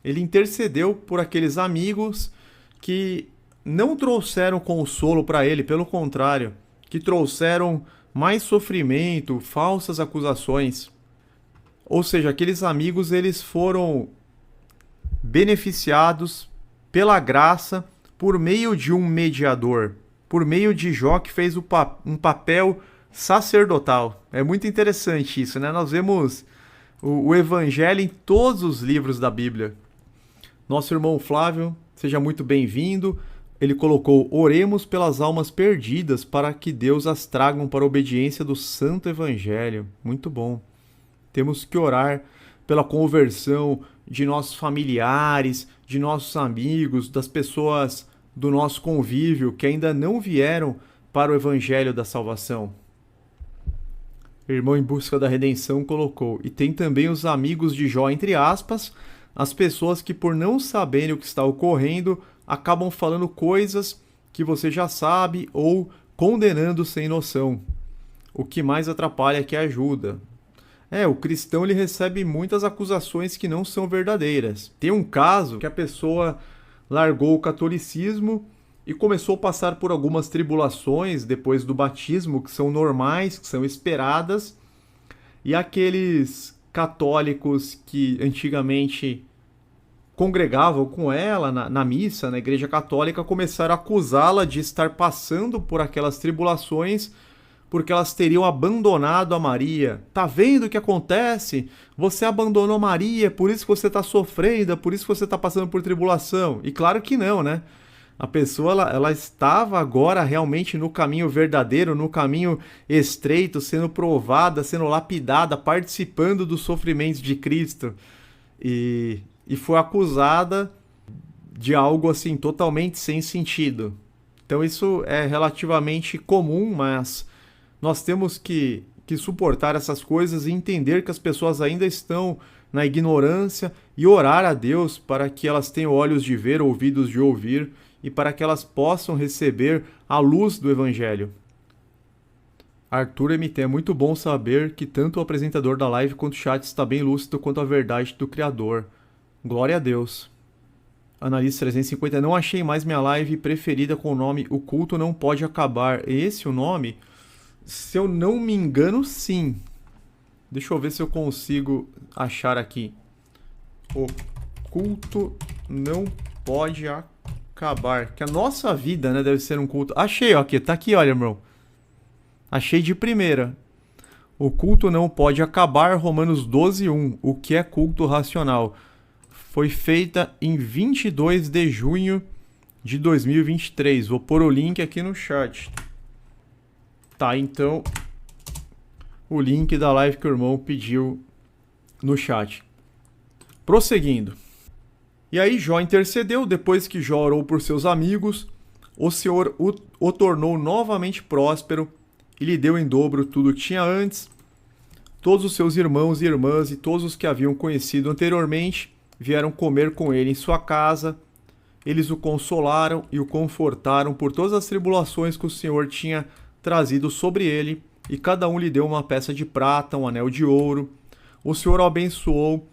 Ele intercedeu por aqueles amigos que não trouxeram consolo para ele, pelo contrário, que trouxeram mais sofrimento, falsas acusações. Ou seja, aqueles amigos eles foram beneficiados pela graça por meio de um mediador, por meio de Jó que fez um papel sacerdotal. É muito interessante isso, né? Nós vemos o evangelho em todos os livros da Bíblia. Nosso irmão Flávio, seja muito bem-vindo. Ele colocou: oremos pelas almas perdidas para que Deus as tragam para a obediência do santo evangelho. Muito bom. Temos que orar pela conversão de nossos familiares, de nossos amigos, das pessoas do nosso convívio que ainda não vieram para o evangelho da salvação. O irmão em busca da redenção colocou: e tem também os amigos de Jó, entre aspas, as pessoas que por não saberem o que está ocorrendo, acabam falando coisas que você já sabe ou condenando sem noção. O que mais atrapalha é que ajuda. O cristão ele recebe muitas acusações que não são verdadeiras. Tem um caso que a pessoa largou o catolicismo e começou a passar por algumas tribulações depois do batismo, que são normais, que são esperadas, e aqueles católicos que antigamente congregavam com ela na missa, na igreja católica, começaram a acusá-la de estar passando por aquelas tribulações porque elas teriam abandonado a Maria. Tá vendo o que acontece? Você abandonou Maria, por isso que você está sofrendo, por isso que você está passando por tribulação. E claro que não, né? A pessoa ela estava agora realmente no caminho verdadeiro, no caminho estreito, sendo provada, sendo lapidada, participando dos sofrimentos de Cristo. E foi acusada de algo assim totalmente sem sentido. Então isso é relativamente comum, mas nós temos que suportar essas coisas e entender que as pessoas ainda estão na ignorância e orar a Deus para que elas tenham olhos de ver, ouvidos de ouvir e para que elas possam receber a luz do Evangelho. Arthur MT, é muito bom saber que tanto o apresentador da live quanto o chat está bem lúcido quanto a verdade do Criador. Glória a Deus. Analista 350, não achei mais minha live preferida com o nome O Culto Não Pode Acabar. Esse o nome? Se eu não me engano, sim. Deixa eu ver se eu consigo achar aqui. O culto não pode acabar. Que a nossa vida, né, deve ser um culto. Achei, ó, aqui, tá aqui, olha, irmão. Achei de primeira. O culto não pode acabar, Romanos 12:1. O que é culto racional? Foi feita em 22 de junho de 2023. Vou pôr o link aqui no chat. Tá, então, o link da live que o irmão pediu no chat. Prosseguindo. E aí Jó intercedeu, depois que Jó orou por seus amigos, o Senhor o tornou novamente próspero e lhe deu em dobro tudo o que tinha antes. Todos os seus irmãos e irmãs e todos os que haviam conhecido anteriormente vieram comer com ele em sua casa. Eles o consolaram e o confortaram por todas as tribulações que o Senhor tinha trazido sobre ele, e cada um lhe deu uma peça de prata, um anel de ouro. O Senhor abençoou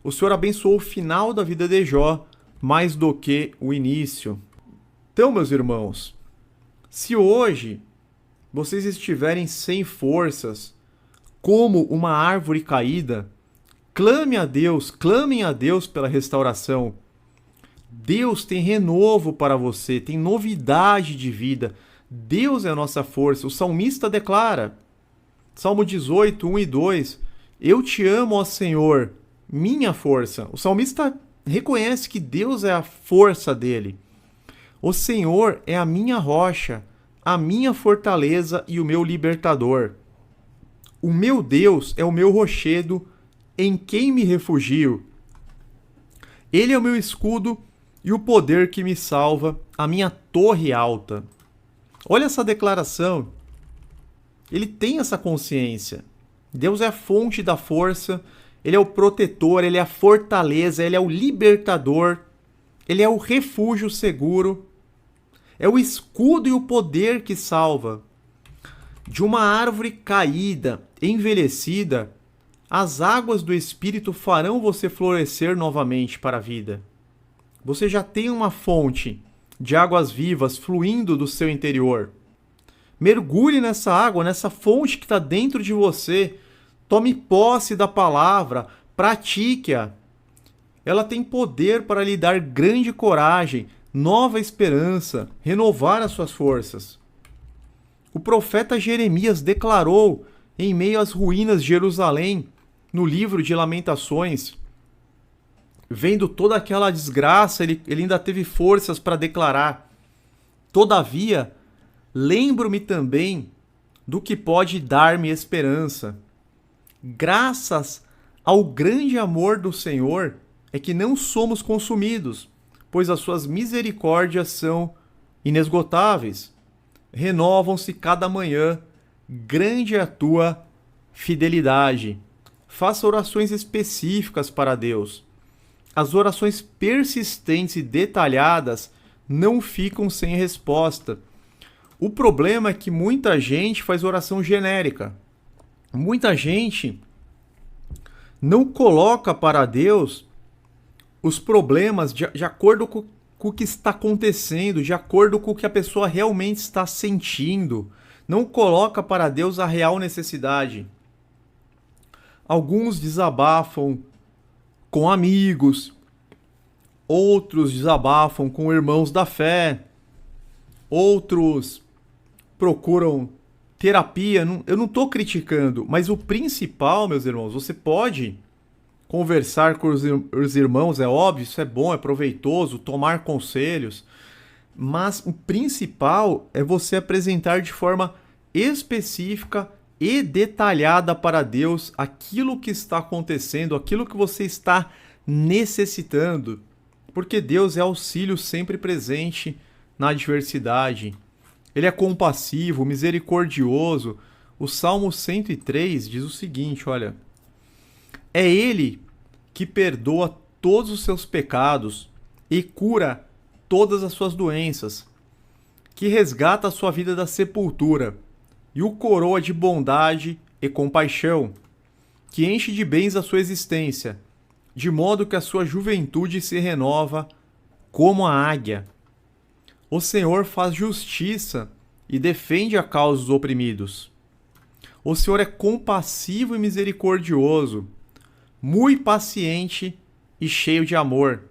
o final da vida de Jó mais do que o início. Então, meus irmãos, se hoje vocês estiverem sem forças, como uma árvore caída, clamem a Deus pela restauração. Deus tem renovo para você, tem novidade de vida. Deus é a nossa força. O salmista declara, Salmo 18, 1 e 2, eu te amo, ó Senhor, minha força. O salmista reconhece que Deus é a força dele. O Senhor é a minha rocha, a minha fortaleza e o meu libertador. O meu Deus é o meu rochedo, em quem me refugio. Ele é o meu escudo e o poder que me salva, a minha torre alta. Olha essa declaração. Ele tem essa consciência. Deus é a fonte da força, ele é o protetor, ele é a fortaleza, ele é o libertador, ele é o refúgio seguro, é o escudo e o poder que salva. De uma árvore caída, envelhecida, as águas do Espírito farão você florescer novamente para a vida. Você já tem uma fonte de águas vivas fluindo do seu interior. Mergulhe nessa água, nessa fonte que está dentro de você. Tome posse da palavra, pratique-a. Ela tem poder para lhe dar grande coragem, nova esperança, renovar as suas forças. O profeta Jeremias declarou, em meio às ruínas de Jerusalém, no livro de Lamentações, vendo toda aquela desgraça, ele ainda teve forças para declarar: todavia, lembro-me também do que pode dar-me esperança. Graças ao grande amor do Senhor é que não somos consumidos, pois as suas misericórdias são inesgotáveis. Renovam-se cada manhã, grande é a tua fidelidade. Faça orações específicas para Deus. As orações persistentes e detalhadas não ficam sem resposta. O problema é que muita gente faz oração genérica. Muita gente não coloca para Deus os problemas de acordo com o que está acontecendo, de acordo com o que a pessoa realmente está sentindo. Não coloca para Deus a real necessidade. Alguns desabafam com amigos, outros desabafam com irmãos da fé, outros procuram terapia. Eu não estou criticando, mas o principal, meus irmãos, você pode conversar com os irmãos, é óbvio, isso é bom, é proveitoso, tomar conselhos, mas o principal é você apresentar de forma específica e detalhada para Deus aquilo que está acontecendo, aquilo que você está necessitando, porque Deus é auxílio sempre presente na adversidade. Ele é compassivo, misericordioso. O Salmo 103 diz o seguinte, olha: é Ele que perdoa todos os seus pecados e cura todas as suas doenças, que resgata a sua vida da sepultura e o coroa de bondade e compaixão, que enche de bens a sua existência, de modo que a sua juventude se renova como a águia. O Senhor faz justiça e defende a causa dos oprimidos. O Senhor é compassivo e misericordioso, muito paciente e cheio de amor.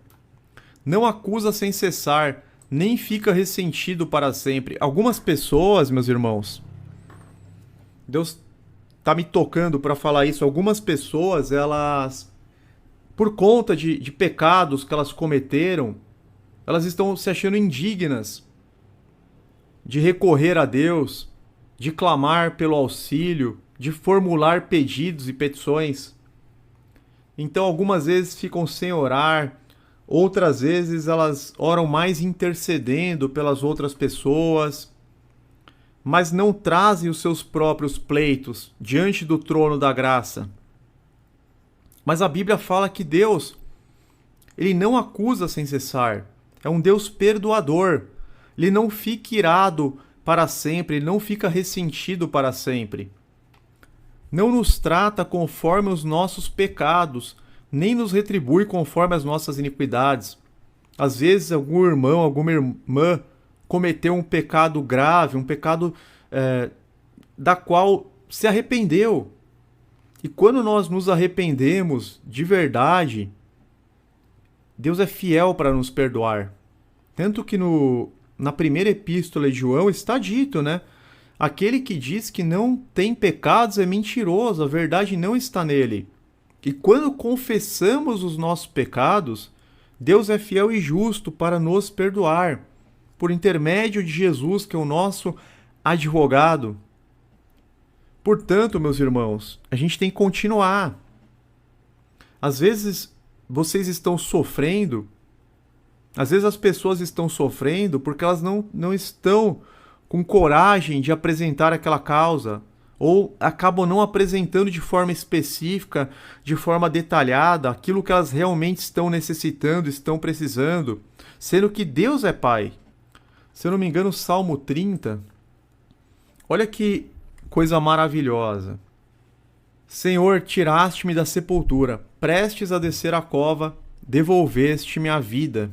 Não acusa sem cessar, nem fica ressentido para sempre. Algumas pessoas, meus irmãos, Deus está me tocando para falar isso. Algumas pessoas, elas, por conta de pecados que elas cometeram, elas estão se achando indignas de recorrer a Deus, de clamar pelo auxílio, de formular pedidos e petições. Então, algumas vezes ficam sem orar, outras vezes elas oram mais intercedendo pelas outras pessoas, mas não trazem os seus próprios pleitos diante do trono da graça. Mas a Bíblia fala que Deus, Ele não acusa sem cessar. É um Deus perdoador. Ele não fica irado para sempre, Ele não fica ressentido para sempre. Não nos trata conforme os nossos pecados, nem nos retribui conforme as nossas iniquidades. Às vezes, algum irmão, alguma irmã cometeu um pecado grave, um pecado da qual se arrependeu. E quando nós nos arrependemos de verdade, Deus é fiel para nos perdoar. Tanto que na primeira epístola de João está dito, né? Aquele que diz que não tem pecados é mentiroso, a verdade não está nele. E quando confessamos os nossos pecados, Deus é fiel e justo para nos perdoar, por intermédio de Jesus, que é o nosso advogado. Portanto, meus irmãos, a gente tem que continuar. Às vezes vocês estão sofrendo, às vezes as pessoas estão sofrendo porque elas não estão com coragem de apresentar aquela causa, ou acabam não apresentando de forma específica, de forma detalhada, aquilo que elas realmente estão necessitando, estão precisando, sendo que Deus é Pai. Se eu não me engano, o Salmo 30, olha que coisa maravilhosa. Senhor, tiraste-me da sepultura, prestes a descer a cova, devolveste-me a vida.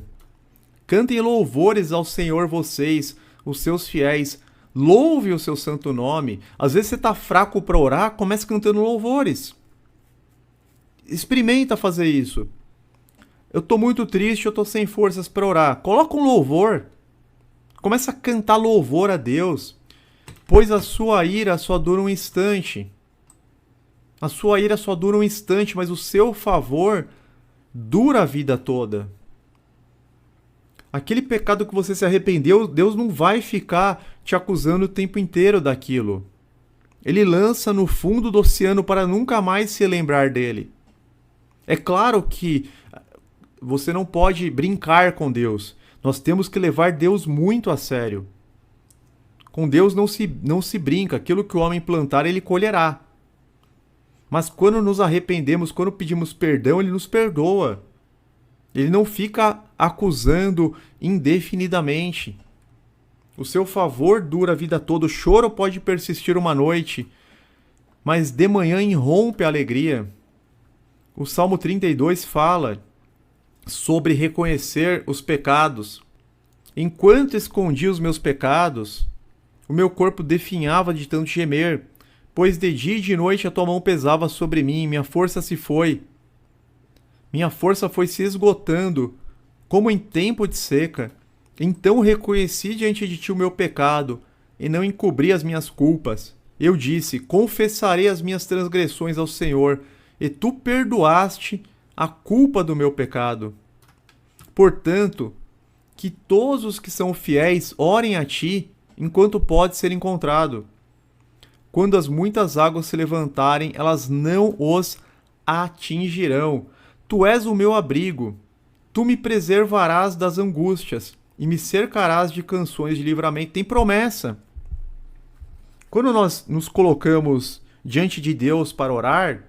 Cantem louvores ao Senhor vocês, os seus fiéis, louve o seu santo nome. Às vezes você está fraco para orar, comece cantando louvores. Experimenta fazer isso. Eu estou muito triste, eu estou sem forças para orar. Coloca um louvor. Começa a cantar louvor a Deus. Pois a sua ira só dura um instante. A sua ira só dura um instante, mas o seu favor dura a vida toda. Aquele pecado que você se arrependeu, Deus não vai ficar te acusando o tempo inteiro daquilo. Ele lança no fundo do oceano para nunca mais se lembrar dele. É claro que você não pode brincar com Deus. Nós temos que levar Deus muito a sério. Com Deus não se brinca. Aquilo que o homem plantar, ele colherá. Mas quando nos arrependemos, quando pedimos perdão, Ele nos perdoa. Ele não fica acusando indefinidamente. O seu favor dura a vida toda. O choro pode persistir uma noite, mas de manhã irrompe a alegria. O Salmo 32 fala sobre reconhecer os pecados. Enquanto escondi os meus pecados, o meu corpo definhava de tanto gemer, pois de dia e de noite a tua mão pesava sobre mim, minha força se foi. Minha força foi se esgotando, como em tempo de seca. Então reconheci diante de ti o meu pecado, e não encobri as minhas culpas. Eu disse, confessarei as minhas transgressões ao Senhor, e tu perdoaste a culpa do meu pecado. Portanto, que todos os que são fiéis orem a ti, enquanto pode ser encontrado. Quando as muitas águas se levantarem, elas não os atingirão. Tu és o meu abrigo, tu me preservarás das angústias, e me cercarás de canções de livramento. Tem promessa. Quando nós nos colocamos diante de Deus para orar,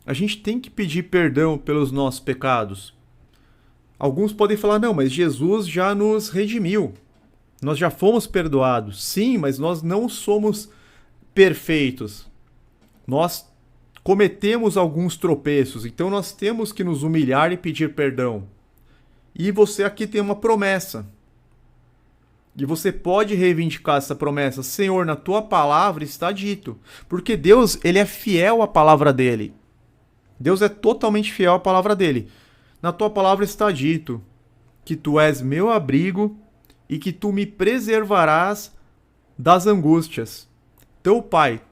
a gente tem que pedir perdão pelos nossos pecados. Alguns podem falar, não, mas Jesus já nos redimiu. Nós já fomos perdoados. Sim, mas nós não somos perfeitos. Nós cometemos alguns tropeços, então nós temos que nos humilhar e pedir perdão. E você aqui tem uma promessa. E você pode reivindicar essa promessa. Senhor, na tua palavra está dito. Porque Deus, ele é fiel à palavra dele. Deus é totalmente fiel à palavra dele. Na tua palavra está dito que tu és meu abrigo e que tu me preservarás das angústias. Então, Pai,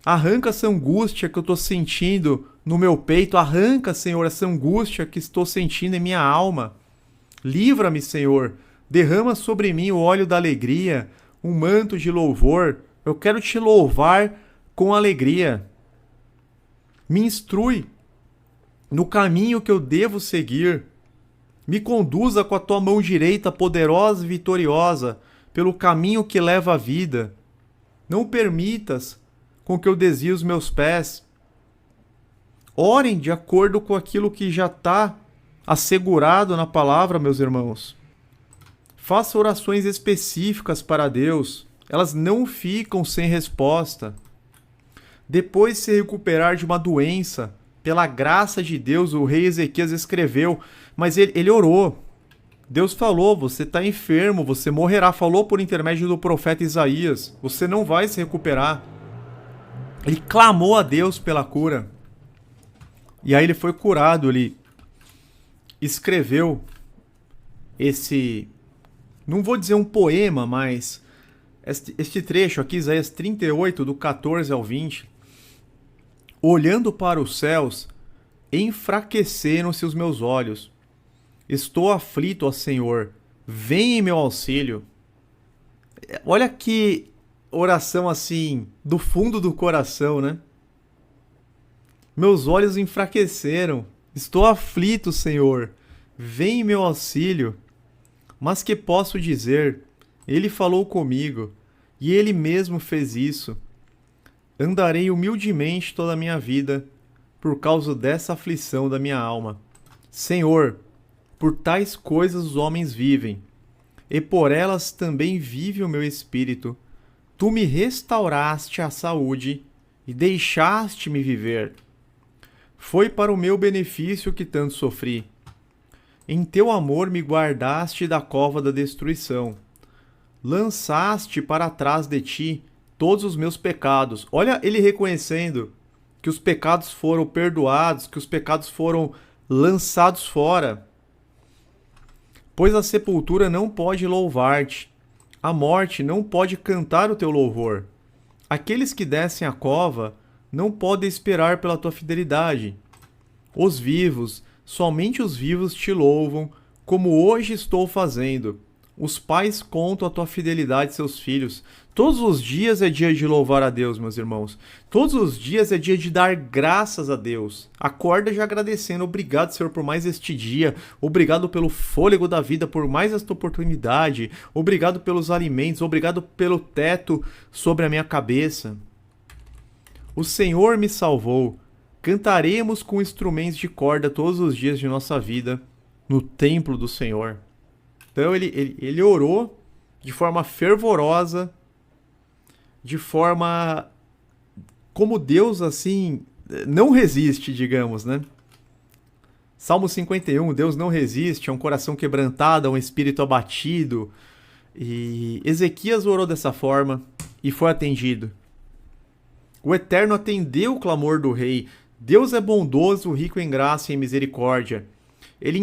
arranca essa angústia que eu estou sentindo no meu peito. Arranca, Senhor, essa angústia que estou sentindo em minha alma. Livra-me, Senhor. Derrama sobre mim o óleo da alegria, um manto de louvor. Eu quero te louvar com alegria. Me instrui no caminho que eu devo seguir. Me conduza com a tua mão direita poderosa e vitoriosa pelo caminho que leva à vida. Não permitas com que eu desvie os meus pés. Orem de acordo com aquilo que já está assegurado na palavra, meus irmãos. Faça orações específicas para Deus. Elas não ficam sem resposta. Depois de se recuperar de uma doença, pela graça de Deus, o rei Ezequias escreveu, mas ele orou. Deus falou, você está enfermo, você morrerá. Falou por intermédio do profeta Isaías, você não vai se recuperar. Ele clamou a Deus pela cura. E aí ele foi curado, ele escreveu esse, não vou dizer um poema, mas este trecho aqui, Isaías 38, do 14 ao 20. Olhando para os céus, enfraqueceram-se os meus olhos. Estou aflito, ó Senhor, vem em meu auxílio. Olha que oração assim, do fundo do coração, né? Meus olhos enfraqueceram. Estou aflito, Senhor, vem em meu auxílio. Mas que posso dizer? Ele falou comigo, e ele mesmo fez isso. Andarei humildemente toda a minha vida, por causa dessa aflição da minha alma. Senhor, por tais coisas os homens vivem, e por elas também vive o meu espírito. Tu me restauraste a saúde e deixaste-me viver. Foi para o meu benefício que tanto sofri. Em teu amor me guardaste da cova da destruição. Lançaste para trás de ti todos os meus pecados. Olha ele reconhecendo que os pecados foram perdoados, que os pecados foram lançados fora. Pois a sepultura não pode louvar-te, a morte não pode cantar o teu louvor. Aqueles que descem à cova não podem esperar pela tua fidelidade. Os vivos, somente os vivos te louvam, como hoje estou fazendo. Os pais contam a tua fidelidade, seus filhos. Todos os dias é dia de louvar a Deus, meus irmãos. Todos os dias é dia de dar graças a Deus. Acorda já agradecendo. Obrigado, Senhor, por mais este dia. Obrigado pelo fôlego da vida, por mais esta oportunidade. Obrigado pelos alimentos. Obrigado pelo teto sobre a minha cabeça. O Senhor me salvou. Cantaremos com instrumentos de corda todos os dias de nossa vida no templo do Senhor. Então ele orou de forma fervorosa, de forma como Deus assim não resiste, digamos, né? Salmo 51, Deus não resiste a um coração quebrantado, a um espírito abatido. E Ezequias orou dessa forma e foi atendido. O Eterno atendeu o clamor do rei. Deus é bondoso, rico em graça e em misericórdia. Ele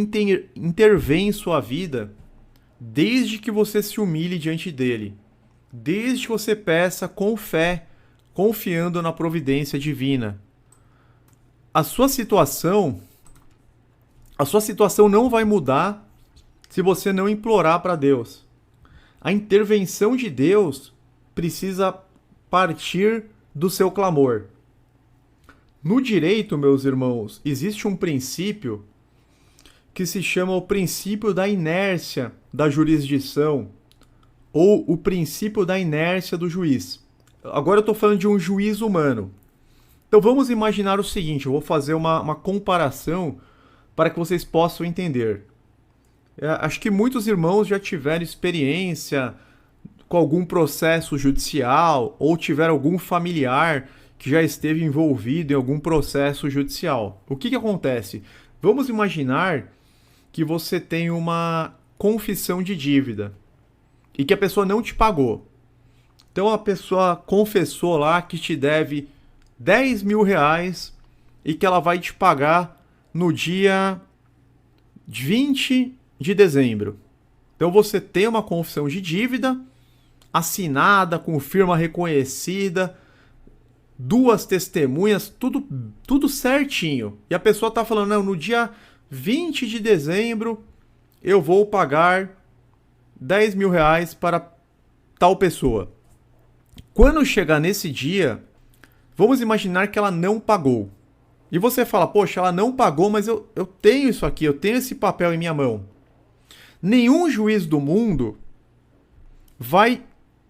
intervém em sua vida desde que você se humilhe diante dele, desde que você peça com fé, confiando na providência divina. A sua situação não vai mudar se você não implorar para Deus. A intervenção de Deus precisa partir do seu clamor. No direito, meus irmãos, existe um princípio que se chama o princípio da inércia da jurisdição, ou o princípio da inércia do juiz. Agora eu estou falando de um juiz humano. Então vamos imaginar o seguinte, eu vou fazer uma comparação para que vocês possam entender. Acho que muitos irmãos já tiveram experiência com algum processo judicial ou tiveram algum familiar que já esteve envolvido em algum processo judicial. O que acontece? Vamos imaginar que você tem uma confissão de dívida e que a pessoa não te pagou. Então a pessoa confessou lá que te deve 10 mil reais e que ela vai te pagar no dia 20 de dezembro. Então você tem uma confissão de dívida assinada, com firma reconhecida, 2 testemunhas, tudo certinho. E a pessoa está falando, não, no dia 20 de dezembro eu vou pagar 10 mil reais para tal pessoa. Quando chegar nesse dia, vamos imaginar que ela não pagou. E você fala, poxa, ela não pagou, mas eu tenho isso aqui, eu tenho esse papel em minha mão. Nenhum juiz do mundo vai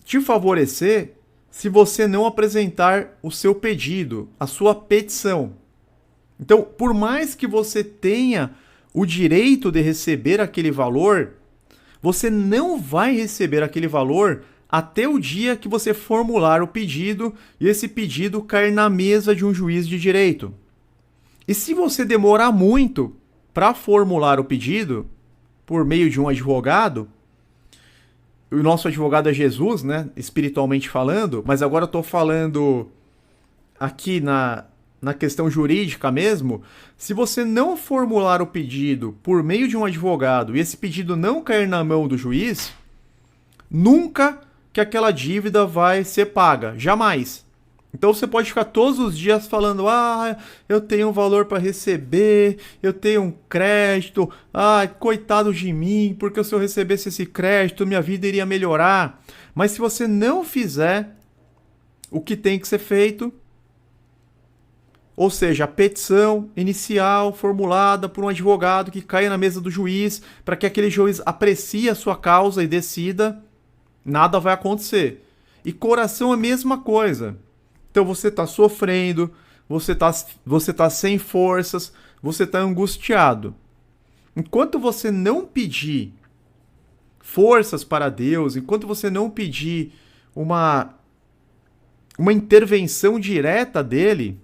te favorecer se você não apresentar o seu pedido, a sua petição. Então, por mais que você tenha o direito de receber aquele valor, você não vai receber aquele valor até o dia que você formular o pedido e esse pedido cair na mesa de um juiz de direito. E se você demorar muito para formular o pedido, por meio de um advogado, o nosso advogado é Jesus, né, espiritualmente falando, mas agora eu estou falando aqui na questão jurídica mesmo, se você não formular o pedido por meio de um advogado e esse pedido não cair na mão do juiz, nunca que aquela dívida vai ser paga, jamais. Então você pode ficar todos os dias falando, eu tenho um valor para receber, eu tenho um crédito, coitado de mim, porque se eu recebesse esse crédito, minha vida iria melhorar. Mas se você não fizer o que tem que ser feito, ou seja, a petição inicial formulada por um advogado que caia na mesa do juiz, para que aquele juiz aprecie a sua causa e decida, nada vai acontecer. E coração é a mesma coisa. Então você está sofrendo, você tá sem forças, você está angustiado. Enquanto você não pedir forças para Deus, enquanto você não pedir uma intervenção direta dele,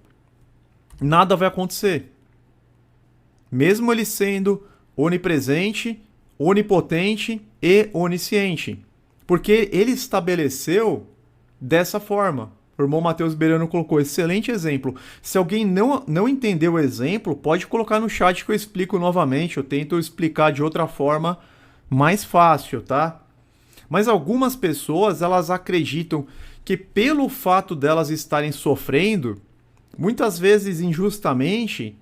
nada vai acontecer. Mesmo ele sendo onipresente, onipotente e onisciente. Porque ele estabeleceu dessa forma. O irmão Matheus Beirano colocou excelente exemplo. Se alguém não entendeu o exemplo, pode colocar no chat que eu explico novamente. Eu tento explicar de outra forma mais fácil, tá? Mas algumas pessoas, elas acreditam que pelo fato delas estarem sofrendo, muitas vezes injustamente,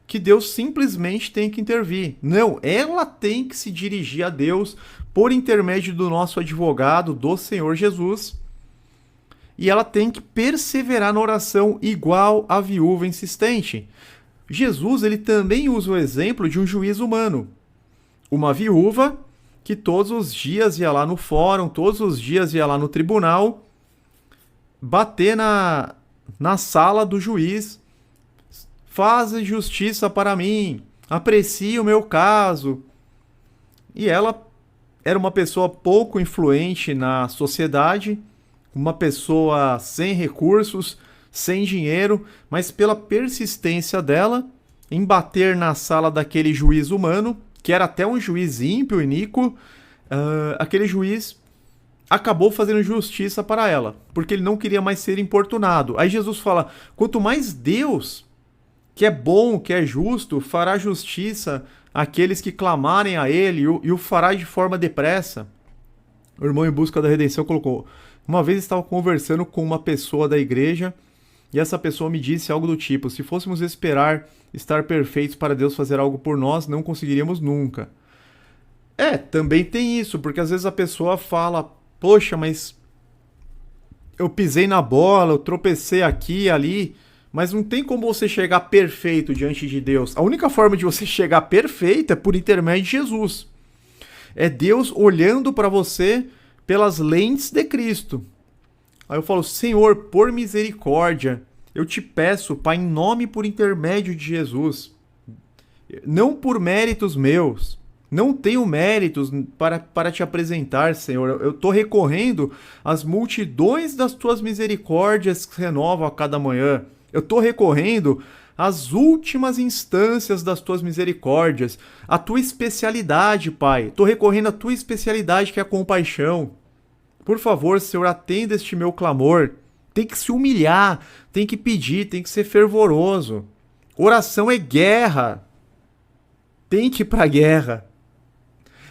que Deus simplesmente tem que intervir. Não, ela tem que se dirigir a Deus por intermédio do nosso advogado, do Senhor Jesus. E ela tem que perseverar na oração igual a viúva insistente. Jesus, ele também usa o exemplo de um juiz humano. Uma viúva que todos os dias ia lá no fórum, todos os dias ia lá no tribunal, bater na sala do juiz, faz justiça para mim, aprecie o meu caso. E ela era uma pessoa pouco influente na sociedade, uma pessoa sem recursos, sem dinheiro, mas pela persistência dela em bater na sala daquele juiz humano, que era até um juiz ímpio, iníquo, aquele juiz acabou fazendo justiça para ela, porque ele não queria mais ser importunado. Aí Jesus fala, quanto mais Deus, que é bom, que é justo, fará justiça àqueles que clamarem a ele e o fará de forma depressa. O irmão em busca da redenção colocou, uma vez estava conversando com uma pessoa da igreja e essa pessoa me disse algo do tipo, se fôssemos esperar estar perfeitos para Deus fazer algo por nós, não conseguiríamos nunca. Também tem isso, porque às vezes a pessoa fala, poxa, mas eu pisei na bola, eu tropecei aqui e ali, Mas não tem como você chegar perfeito diante de Deus. A única forma de você chegar perfeito é por intermédio de Jesus. É Deus olhando para você pelas lentes de Cristo. Aí eu falo, Senhor, por misericórdia, eu te peço, Pai, em nome e por intermédio de Jesus. Não por méritos meus. Não tenho méritos para te apresentar, Senhor. Eu estou recorrendo às multidões das tuas misericórdias que renovam a cada manhã. Eu estou recorrendo às últimas instâncias das tuas misericórdias. A tua especialidade, Pai. Estou recorrendo à tua especialidade, que é a compaixão. Por favor, Senhor, atenda este meu clamor. Tem que se humilhar, tem que pedir, tem que ser fervoroso. Oração é guerra. Tem que ir para a guerra.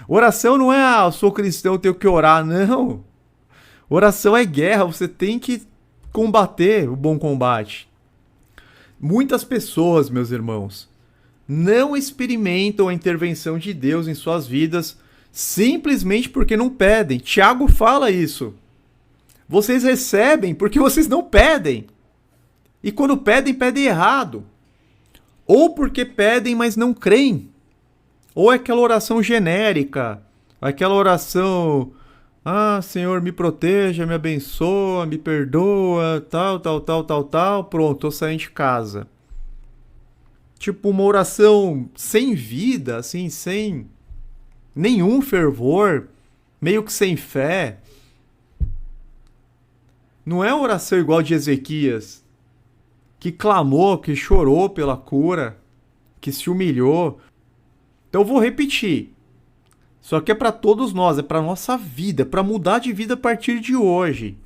Oração não é, eu sou cristão, tenho que orar, não. Oração é guerra, você tem que combater o bom combate. Muitas pessoas, meus irmãos, não experimentam a intervenção de Deus em suas vidas simplesmente porque não pedem. Tiago fala isso. Vocês recebem porque vocês não pedem. E quando pedem, pedem errado. Ou porque pedem, mas não creem. Ou é aquela oração genérica, aquela oração, Senhor, me proteja, me abençoa, me perdoa, tal, pronto, tô saindo de casa. Tipo uma oração sem vida, assim, sem nenhum fervor, meio que sem fé. Não é uma oração igual de Ezequias, que clamou, que chorou pela cura, que se humilhou. Então eu vou repetir. Só que é para todos nós, é para nossa vida, é para mudar de vida a partir de hoje.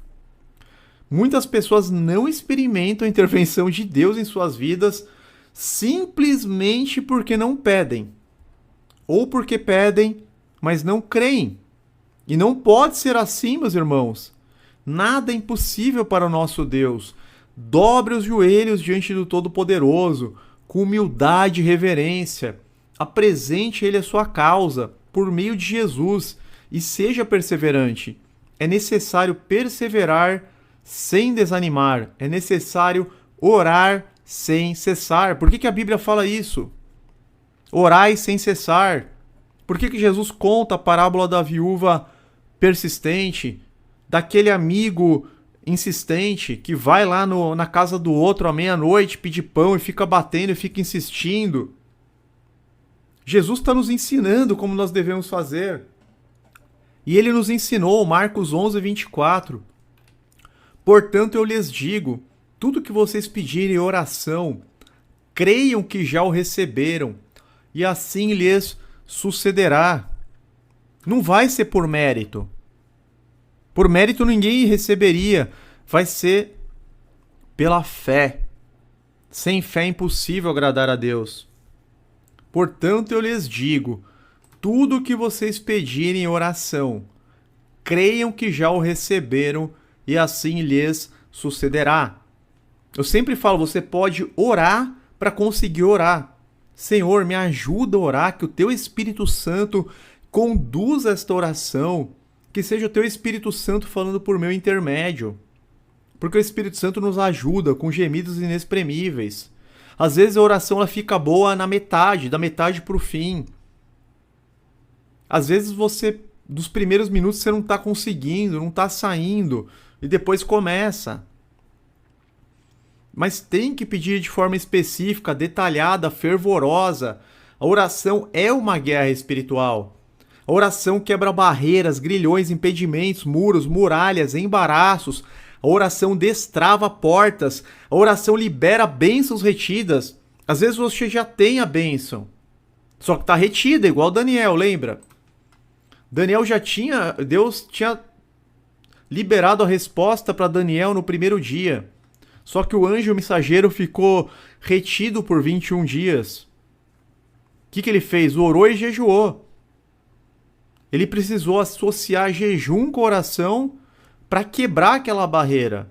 Muitas pessoas não experimentam a intervenção de Deus em suas vidas simplesmente porque não pedem. Ou porque pedem, mas não creem. E não pode ser assim, meus irmãos. Nada é impossível para o nosso Deus. Dobre os joelhos diante do Todo-Poderoso, com humildade e reverência. Apresente ele a sua causa, por meio de Jesus, e seja perseverante. É necessário perseverar sem desanimar. É necessário orar sem cessar. Por que a Bíblia fala isso? Orai sem cessar. Por que Jesus conta a parábola da viúva persistente, daquele amigo insistente que vai lá na casa do outro à meia-noite pedir pão e fica batendo e fica insistindo? Jesus está nos ensinando como nós devemos fazer. E ele nos ensinou, Marcos 11, 24. Portanto, eu lhes digo, tudo que vocês pedirem em oração, creiam que já o receberam, e assim lhes sucederá. Não vai ser por mérito. Por mérito ninguém receberia. Vai ser pela fé. Sem fé é impossível agradar a Deus. Portanto, eu lhes digo, tudo o que vocês pedirem em oração, creiam que já o receberam e assim lhes sucederá. Eu sempre falo, você pode orar para conseguir orar. Senhor, me ajuda a orar, que o teu Espírito Santo conduza esta oração, que seja o teu Espírito Santo falando por meu intermédio. Porque o Espírito Santo nos ajuda com gemidos inexprimíveis. Às vezes a oração ela fica boa na metade, da metade para o fim. Às vezes dos primeiros minutos você não está conseguindo, não está saindo, e depois começa. Mas tem que pedir de forma específica, detalhada, fervorosa. A oração é uma guerra espiritual. A oração quebra barreiras, grilhões, impedimentos, muros, muralhas, embaraços. A oração destrava portas. A oração libera bênçãos retidas. Às vezes você já tem a bênção, só que está retida, igual Daniel, lembra? Deus tinha liberado a resposta para Daniel no primeiro dia. Só que o anjo mensageiro ficou retido por 21 dias. O que ele fez? Orou e jejuou. Ele precisou associar jejum com oração para quebrar aquela barreira.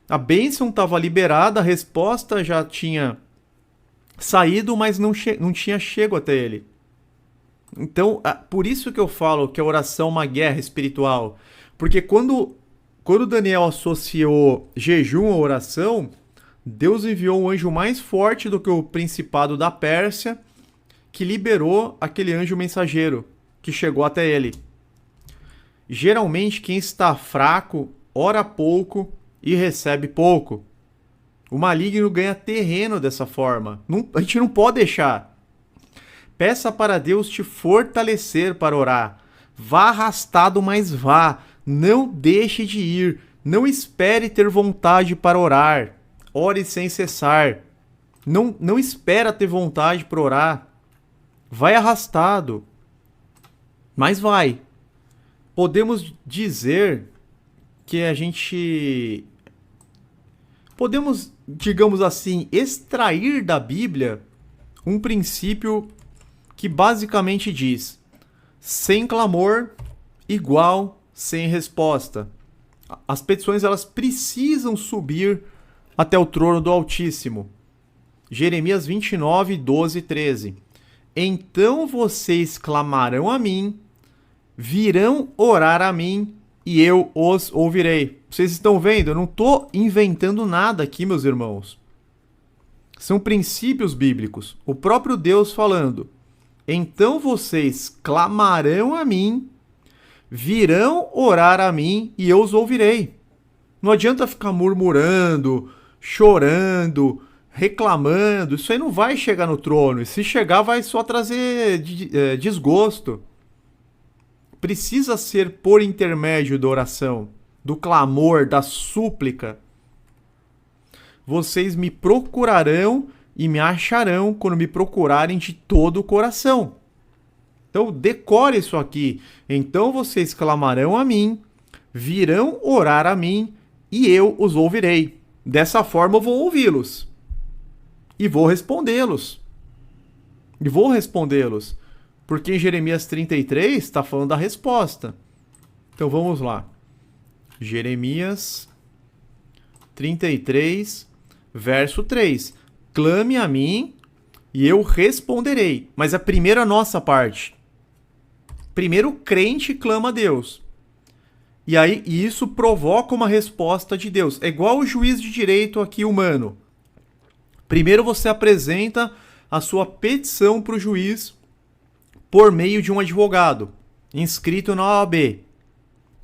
A bênção estava liberada, a resposta já tinha saído, mas não tinha chego até ele. Então, por isso que eu falo que a oração é uma guerra espiritual. Porque quando Daniel associou jejum à oração, Deus enviou um anjo mais forte do que o principado da Pérsia, que liberou aquele anjo mensageiro que chegou até ele. Geralmente, quem está fraco ora pouco e recebe pouco. O maligno ganha terreno dessa forma. A gente não pode deixar. Peça para Deus te fortalecer para orar. Vá arrastado, mas vá. Não deixe de ir. Não espere ter vontade para orar. Ore sem cessar. Não espera ter vontade para orar. Vai arrastado. Mas vai. Podemos dizer que a gente... Podemos, digamos assim, extrair da Bíblia um princípio que basicamente diz: sem clamor, igual sem resposta. As petições elas precisam subir até o trono do Altíssimo. Jeremias 29, 12 e 13. Então vocês clamarão a mim, virão orar a mim e eu os ouvirei. Vocês estão vendo? Eu não estou inventando nada aqui, meus irmãos. São princípios bíblicos. O próprio Deus falando. Então vocês clamarão a mim, virão orar a mim e eu os ouvirei. Não adianta ficar murmurando, chorando, reclamando. Isso aí não vai chegar no trono. E se chegar, vai só trazer desgosto. Precisa ser por intermédio da oração, do clamor, da súplica. Vocês me procurarão e me acharão quando me procurarem de todo o coração. Então, decore isso aqui. Então vocês clamarão a mim, virão orar a mim e eu os ouvirei. Dessa forma eu vou ouvi-los. E vou respondê-los. Porque em Jeremias 33 está falando da resposta. Então vamos lá. Jeremias 33, verso 3. Clame a mim e eu responderei. Mas primeiro a nossa parte. Primeiro o crente clama a Deus. E aí isso provoca uma resposta de Deus. É igual o juiz de direito aqui humano. Primeiro você apresenta a sua petição para o juiz por meio de um advogado inscrito na OAB.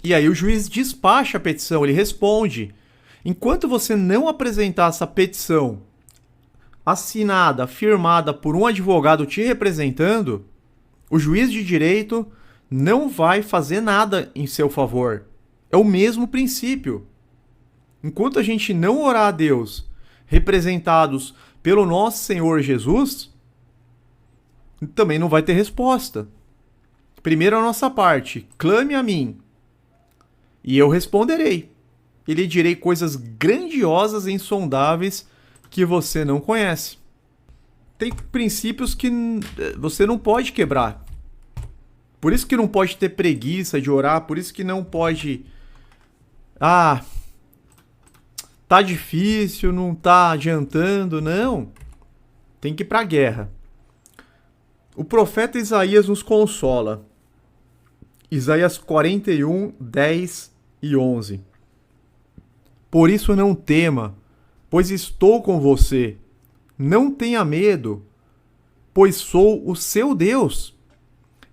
E aí o juiz despacha a petição, ele responde. Enquanto você não apresentar essa petição assinada, firmada por um advogado te representando, o juiz de direito não vai fazer nada em seu favor. É o mesmo princípio. Enquanto a gente não orar a Deus, representados pelo nosso Senhor Jesus, também não vai ter resposta. Primeiro a nossa parte, clame a mim, e eu responderei. E lhe direi coisas grandiosas e insondáveis que você não conhece. Tem princípios que você não pode quebrar. Por isso que não pode ter preguiça de orar, por isso que não pode... tá difícil, não tá adiantando, não. Tem que ir pra guerra. O profeta Isaías nos consola. Isaías 41, 10 e 11. Por isso não tema, pois estou com você. Não tenha medo, pois sou o seu Deus.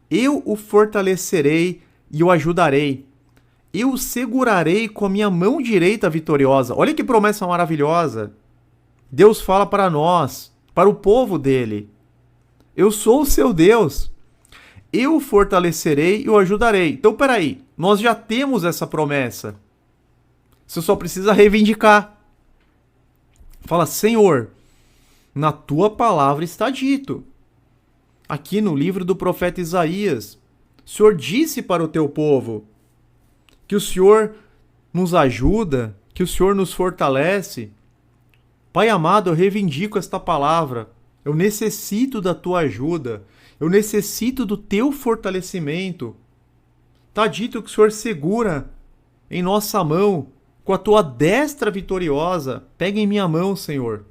Eu o fortalecerei e o ajudarei. Eu o segurarei com a minha mão direita vitoriosa. Olha que promessa maravilhosa. Deus fala para nós, para o povo dele. Eu sou o seu Deus. Eu o fortalecerei e o ajudarei. Então, peraí, nós já temos essa promessa. Você só precisa reivindicar. Fala, Senhor, na tua palavra está dito. Aqui no livro do profeta Isaías, o Senhor disse para o teu povo que o Senhor nos ajuda, que o Senhor nos fortalece. Pai amado, eu reivindico esta palavra. Eu necessito da tua ajuda. Eu necessito do teu fortalecimento. Está dito que o Senhor segura em nossa mão, com a tua destra vitoriosa. Pega em minha mão, Senhor.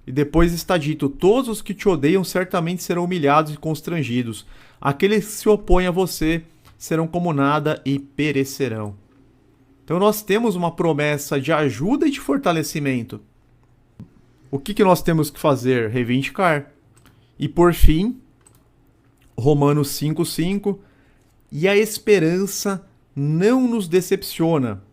E depois está dito, todos os que te odeiam certamente serão humilhados e constrangidos. Aqueles que se opõem a você serão como nada e perecerão. Então nós temos uma promessa de ajuda e de fortalecimento. o que nós temos que fazer? Reivindicar. E por fim, Romanos 5:5, e a esperança não nos decepciona,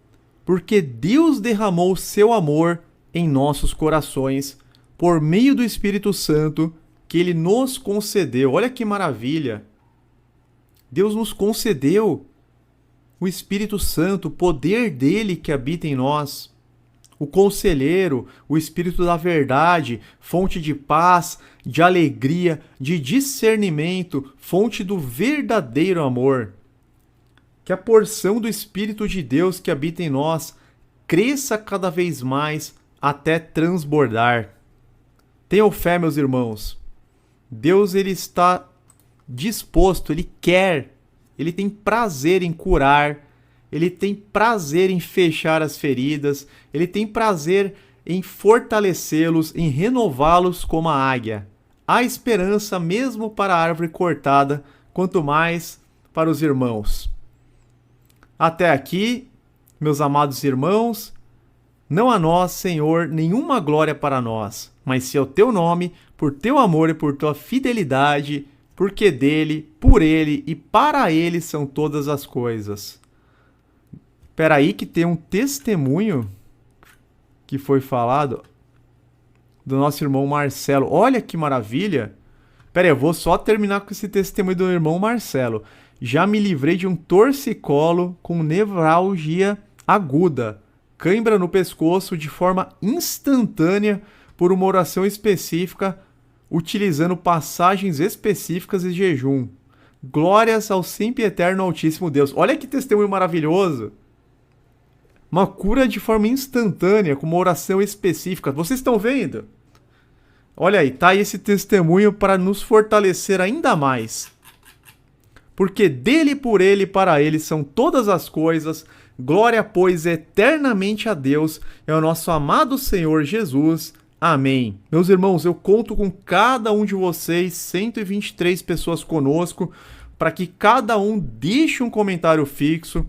porque Deus derramou seu amor em nossos corações por meio do Espírito Santo que Ele nos concedeu. Olha que maravilha! Deus nos concedeu o Espírito Santo, o poder dele que habita em nós. O conselheiro, o Espírito da verdade, fonte de paz, de alegria, de discernimento, fonte do verdadeiro amor. Que a porção do Espírito de Deus que habita em nós cresça cada vez mais até transbordar. Tenham fé, meus irmãos. Deus, ele está disposto, ele quer, ele tem prazer em curar, ele tem prazer em fechar as feridas, ele tem prazer em fortalecê-los, em renová-los como a águia. Há esperança mesmo para a árvore cortada, quanto mais para os irmãos. Até aqui, meus amados irmãos, não há nós, Senhor, nenhuma glória para nós, mas se é o teu nome, por teu amor e por tua fidelidade, porque dele, por ele e para ele são todas as coisas. Espera aí que tem um testemunho que foi falado do nosso irmão Marcelo. Olha que maravilha! Espera aí, eu vou só terminar com esse testemunho do irmão Marcelo. Já me livrei de um torcicolo com nevralgia aguda, cãibra no pescoço de forma instantânea por uma oração específica, utilizando passagens específicas e jejum. Glórias ao sempre eterno Altíssimo Deus. Olha que testemunho maravilhoso! Uma cura de forma instantânea, com uma oração específica. Vocês estão vendo? Olha aí, tá aí esse testemunho para nos fortalecer ainda mais. Porque dele, por ele e para ele são todas as coisas. Glória, pois, eternamente a Deus e ao nosso amado Senhor Jesus. Amém. Meus irmãos, eu conto com cada um de vocês, 123 pessoas conosco, para que cada um deixe um comentário fixo.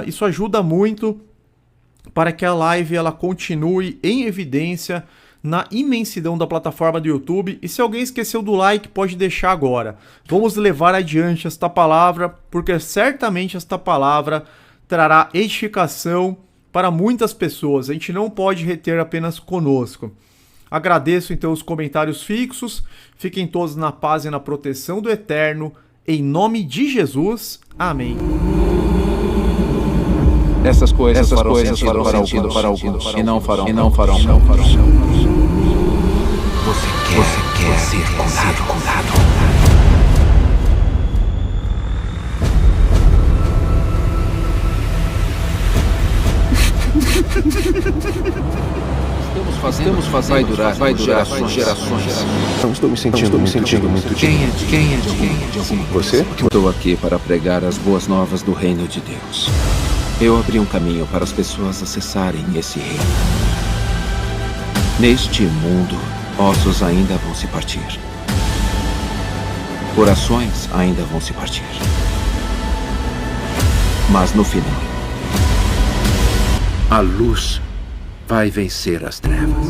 Isso ajuda muito para que a live ela continue em evidência na imensidão da plataforma do YouTube. E se alguém esqueceu do like, pode deixar agora. Vamos levar adiante esta palavra, porque certamente esta palavra trará edificação para muitas pessoas. A gente não pode reter apenas conosco. Agradeço então os comentários fixos. Fiquem todos na paz e na proteção do Eterno. Em nome de Jesus. Amém. Essas coisas farão sentido para alguns e não farão. Você quer ser curado. Estamos fazendo. Vai durar gerações. Não estou me sentindo muito Quem é de alguma coisa? Você? Estou aqui para pregar as boas novas do reino de Deus. Eu abri um caminho para as pessoas acessarem esse reino. Neste mundo, ossos ainda vão se partir. Corações ainda vão se partir. Mas no final, a luz vai vencer as trevas.